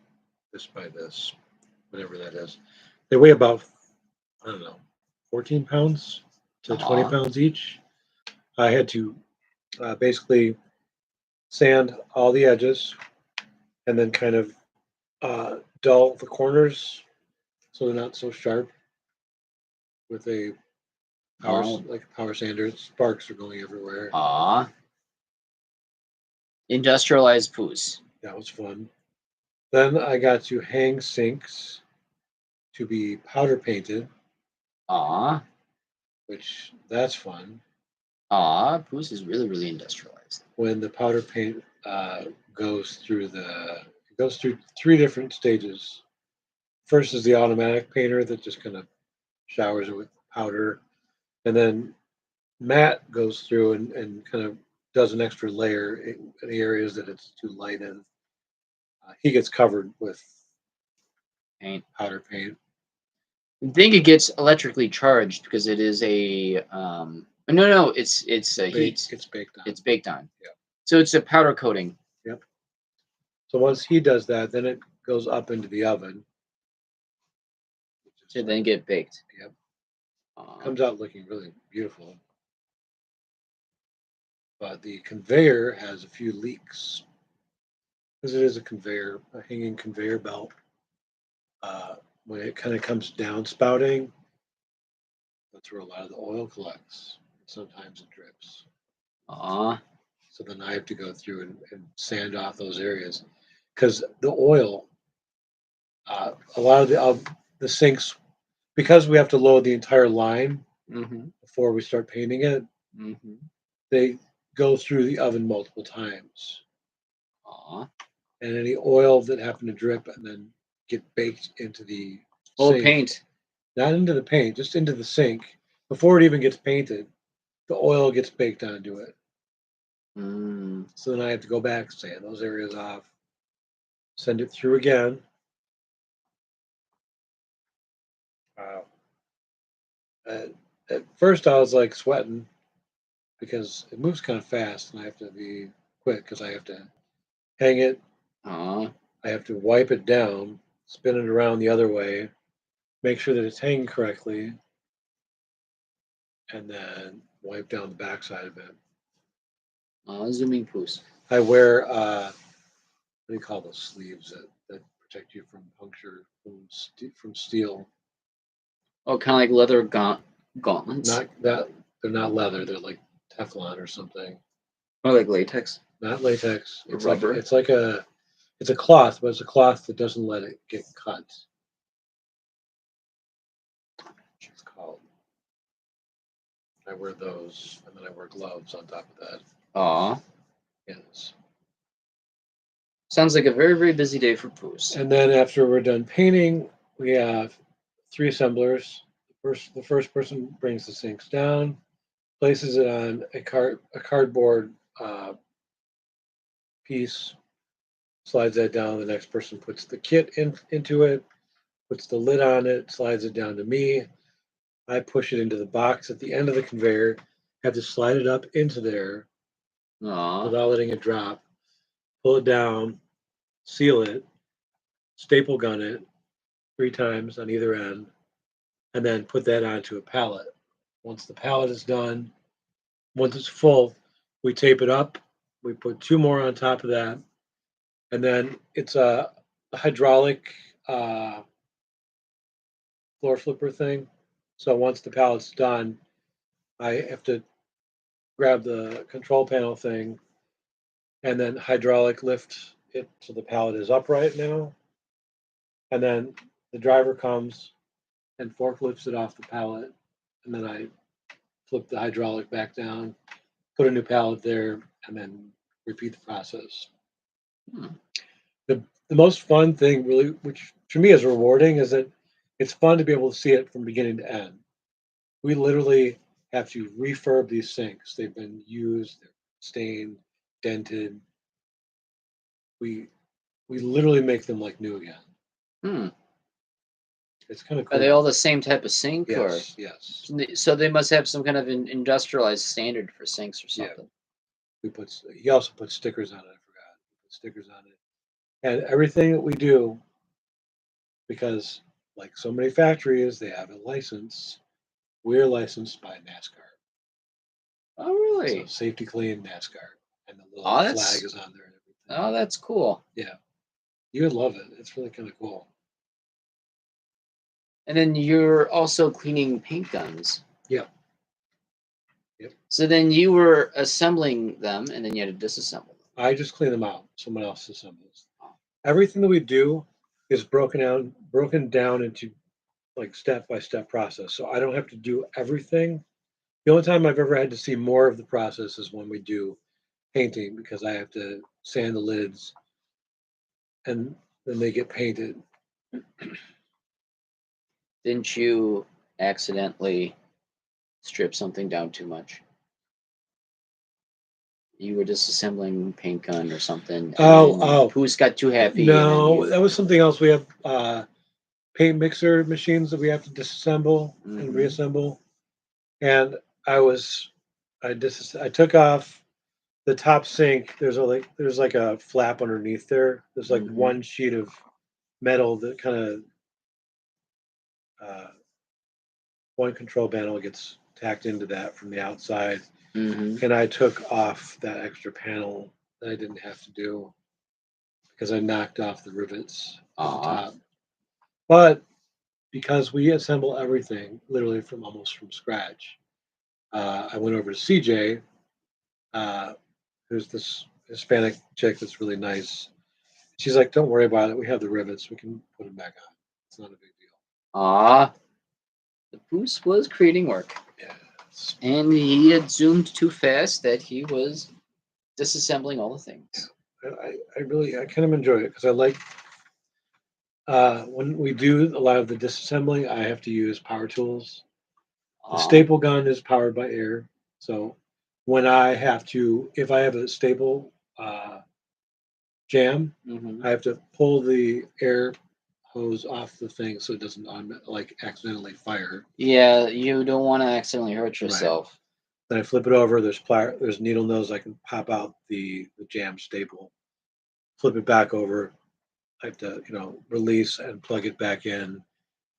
by this, whatever that is. They weigh about, I don't know, 14 pounds to 20 pounds each. I had to basically sand all the edges and then kind of dull the corners so they're not so sharp with a power sander. Sparks are going everywhere. Industrialized poos. That was fun. Then I got to hang sinks to be powder painted, which that's fun. Poos is really, really industrialized. When the powder paint goes through 3 different stages. First is the automatic painter that just kind of showers it with powder, and then Matt goes through and kind of does an extra layer in the areas that it's too light in. He gets covered with Paint. powder paint. I think it gets electrically charged because it is a no, it's a heat. It's baked on. It's baked on. Yeah. So it's a powder coating. Yep. So once he does that, then it goes up into the oven. To then get baked. Yep. Comes out looking really beautiful. But the conveyor has a few leaks because it is a conveyor, a hanging conveyor belt. When it kind of comes down spouting, that's where a lot of the oil collects. Sometimes it drips. So then I have to go through and sand off those areas because the oil, a lot of the sinks, because we have to load the entire line before we start painting it, they go through the oven multiple times. And any oil that happened to drip and then get baked into the sink, paint. not into the paint, just into the sink. Before it even gets painted, the oil gets baked onto it. So then I have to go back, sand those areas off, send it through again. Wow. At first, I was like sweating because it moves kind of fast, and I have to be quick because I have to hang it. I have to wipe it down, spin it around the other way, make sure that it's hanging correctly, and then wipe down the backside of it. Zooming poos. I wear what do you call those sleeves that protect you from puncture from steel? Oh, kind of like leather gauntlets. Not that they're not leather; they're like Teflon or something. Or like latex. Not latex. It's rubber. It's a cloth, but it's a cloth that doesn't let it get cut. It's called. I wear those, and then I wear gloves on top of that. Yes. Sounds like a very, very busy day for Poos. And then after we're done painting, we have 3 assemblers. The first person brings the sinks down, places it on a cardboard piece, slides that down. The next person puts the kit into it, puts the lid on it, slides it down to me. I push it into the box at the end of the conveyor, have to slide it up into there without letting it drop, pull it down, seal it, staple gun it 3 times on either end, and then put that onto a pallet. Once the pallet is done, once it's full, we tape it up. We put 2 more on top of that, and then it's a hydraulic floor flipper thing. So once the pallet's done, I have to grab the control panel thing and then hydraulic lift it so the pallet is upright now. And then the driver comes and forklifts it off the pallet, and then I flip the hydraulic back down, put a new pallet there, and then repeat the process. The most fun thing, really, which to me is rewarding, is that it's fun to be able to see it from beginning to end. We literally have to refurb these sinks. They've been used, they're stained, dented. We literally make them like new again. It's kind of cool. Are they all the same type of sink? Yes, or? Yes. So they must have some kind of an industrialized standard for sinks or something. Yeah. He also put stickers on it. I forgot. He put stickers on it. And everything that we do, because like so many factories, they have a license. We're licensed by NASCAR. Oh, really? So Safety Clean NASCAR. And the little flag is on there and everything. Oh, that's cool. Yeah. You would love it. It's really kind of cool. And then you're also cleaning paint guns. Yep. So then you were assembling them, and then you had to disassemble them. I just clean them out. Someone else assembles. Everything that we do is broken down into like step-by-step process. So I don't have to do everything. The only time I've ever had to see more of the process is when we do painting, because I have to sand the lids and then they get painted. Didn't you accidentally strip something down too much? You were disassembling paint gun or something. Oh. Who's got too happy? No, that was something else. We have paint mixer machines that we have to disassemble and reassemble. And I took off the top sink. There's like a flap underneath there. There's like one sheet of metal that kind of one control panel gets tacked into that from the outside. And I took off that extra panel that I didn't have to do because I knocked off the rivets at the top. But because we assemble everything literally almost from scratch, I went over to CJ, who's this Hispanic chick that's really nice. She's like, "Don't worry about it. We have the rivets. We can put them back on. It's not a big deal." The Boost was creating work. Yes. And he had zoomed too fast that he was disassembling all the things. I kind of enjoy it because I like when we do a lot of the disassembling, I have to use power tools. The staple gun is powered by air. So when if I have a staple jam, I have to pull the air hose off the thing so it doesn't accidentally fire. Yeah, you don't want to accidentally hurt yourself. Right. Then I flip it over. There's needle nose. I can pop out the jam staple, flip it back over. I have to release and plug it back in.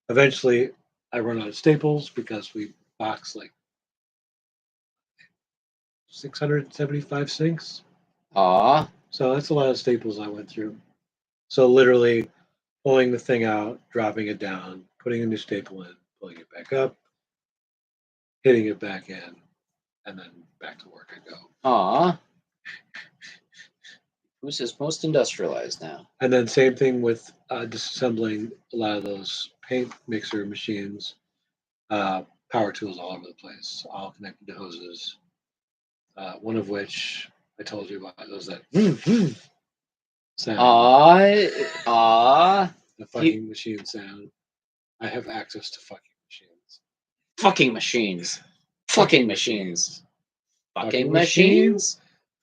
Eventually, I run out of staples because we box like 675 sinks. So that's a lot of staples I went through. So literally pulling the thing out, dropping it down, putting a new staple in, pulling it back up, hitting it back in, and then back to work I go. Who's is most industrialized now? And then same thing with disassembling a lot of those paint mixer machines, power tools all over the place, all connected to hoses. One of which I told you about was that sound. The fucking machine sound. I have access to fucking machines. Fucking machines. Fucking machines. Fucking machines.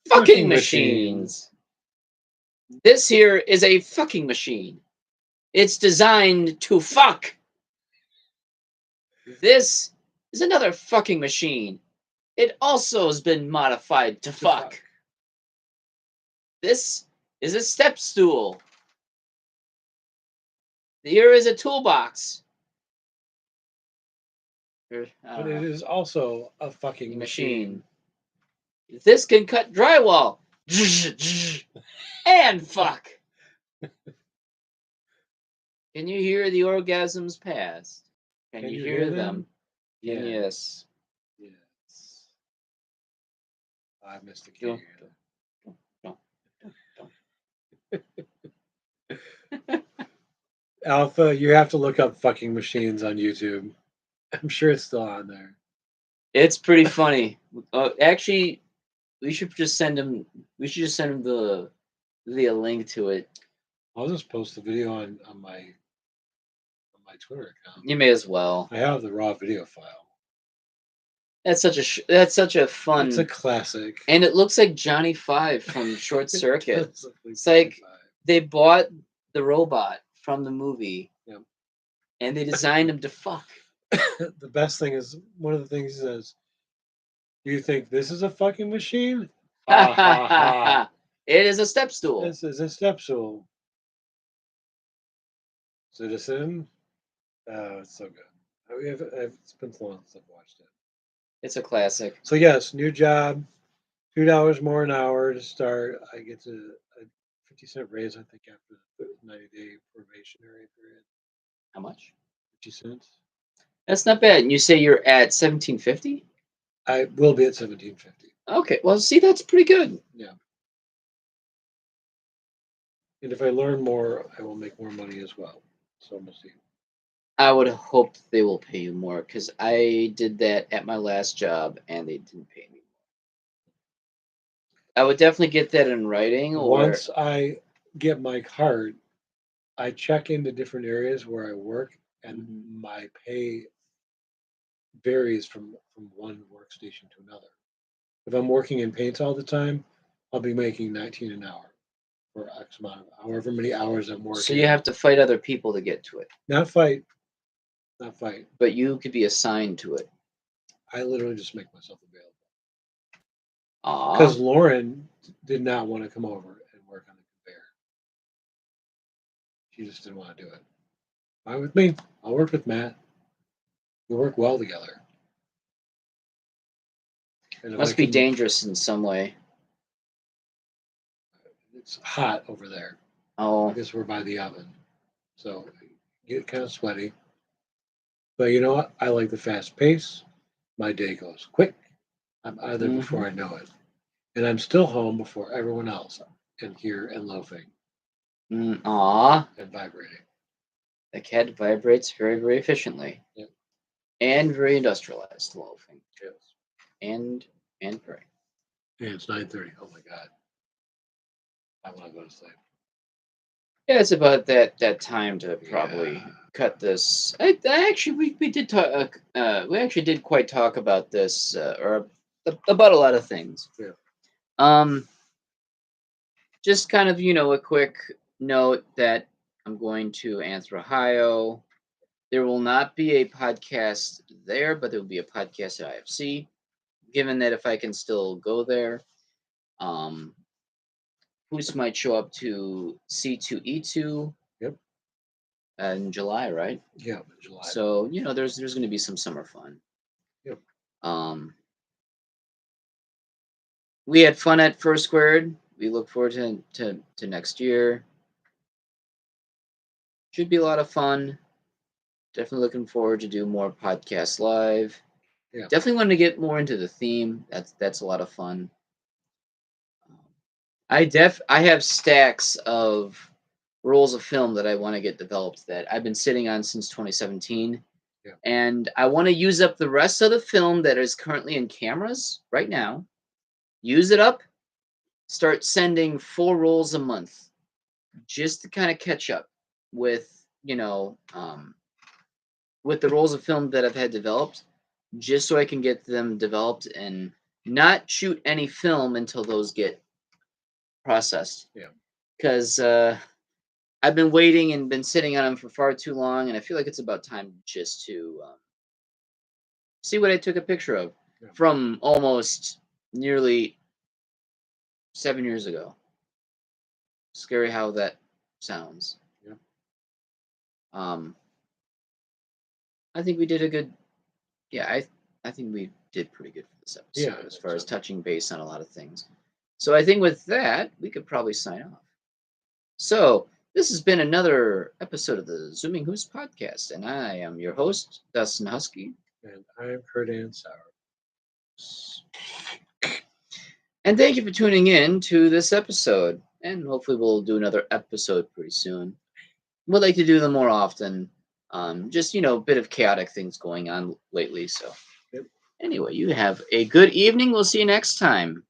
Fucking machines. This here is a fucking machine. It's designed to fuck. This is another fucking machine. It also has been modified to fuck. This is a step stool. Here is a toolbox. But it is also a fucking machine. This can cut drywall. And fuck. Can you hear the orgasms past? Can you hear them? Yes. Yes. I missed the key. Alpha, you have to look up fucking machines on YouTube. I'm sure it's still on there. It's pretty funny. Actually, we should just send him. We should just send him the link to it. I'll just post the video on my Twitter account. You may as well. I have the raw video file. That's such a fun. It's a classic. And it looks like Johnny Five from Short Circuit. It's like they bought the robot from the movie, and they designed him to fuck. The best thing is one of the things he says. Do you think this is a fucking machine? It is a step stool. This is a step stool. Citizen. Oh, it's so good. It's been so long since I've watched it. It's a classic. So yes, new job, $2 more an hour to start. I get a 50-cent raise, I think, after the 90-day probationary period. How much? 50 cents. That's not bad. And you say you're at $17.50? I will be at $17.50. Okay, well, see, that's pretty good. Yeah. And if I learn more, I will make more money as well. So we'll see. I would hope they will pay you more because I did that at my last job and they didn't pay me more. I would definitely get that in writing. Once I get my card, I check into different areas where I work, and my pay varies from one workstation to another. If I'm working in paint all the time, I'll be making 19 an hour for X amount of however many hours I'm working. So you have to fight other people to get to it. Not fight. Not fight. But you could be assigned to it. I literally just make myself available. Aw. Because Lauren did not want to come over and work on the conveyor. She just didn't want to do it. Fine with me. I'll work with Matt. We work well together. And Must be dangerous in some way. It's hot over there. Oh. I guess we're by the oven. So get kind of sweaty. But you know what? I like the fast pace. My day goes quick. I'm out of there before I know it. And I'm still home before everyone else and here and loafing. Aw. And vibrating. The cat vibrates very, very efficiently. Yep. And very industrialized loafing. Yes. And purring. And it's 9:30. Oh my God. I want to go to sleep. Yeah, it's about that time to probably cut this. I actually we did talk. We actually did quite talk about this, or about a lot of things. Yeah. Just kind of a quick note that I'm going to Anthro, Ohio. There will not be a podcast there, but there will be a podcast at IFC. Given that if I can still go there, Hoosk might show up to C2E2. Yep. In July, right? Yeah, in July. So there's going to be some summer fun. Yep. We had fun at First Squared. We look forward to next year. Should be a lot of fun. Definitely looking forward to do more podcasts live. Yeah. Definitely want to get more into the theme. That's a lot of fun. I have stacks of rolls of film that I want to get developed that I've been sitting on since 2017. Yeah. And I want to use up the rest of the film that is currently in cameras right now. Use it up. Start sending 4 rolls a month just to kind of catch up with, with the rolls of film that I've had developed, just so I can get them developed and not shoot any film until those get processed. Yeah. Because I've been waiting and been sitting on them for far too long, and I feel like it's about time just to see what I took a picture of from almost nearly 7 years ago. Scary how that sounds. Yeah. I think we did a good. Yeah, I think we did pretty good for this episode as far as touching base on a lot of things. So I think with that, we could probably sign off. So this has been another episode of the Zooming Hoosk podcast, and I am your host, Dustin DaHusky. And I am Kurt Ansauer. And thank you for tuning in to this episode. And hopefully we'll do another episode pretty soon. We'd like to do them more often. Just, a bit of chaotic things going on lately. So anyway, you have a good evening. We'll see you next time.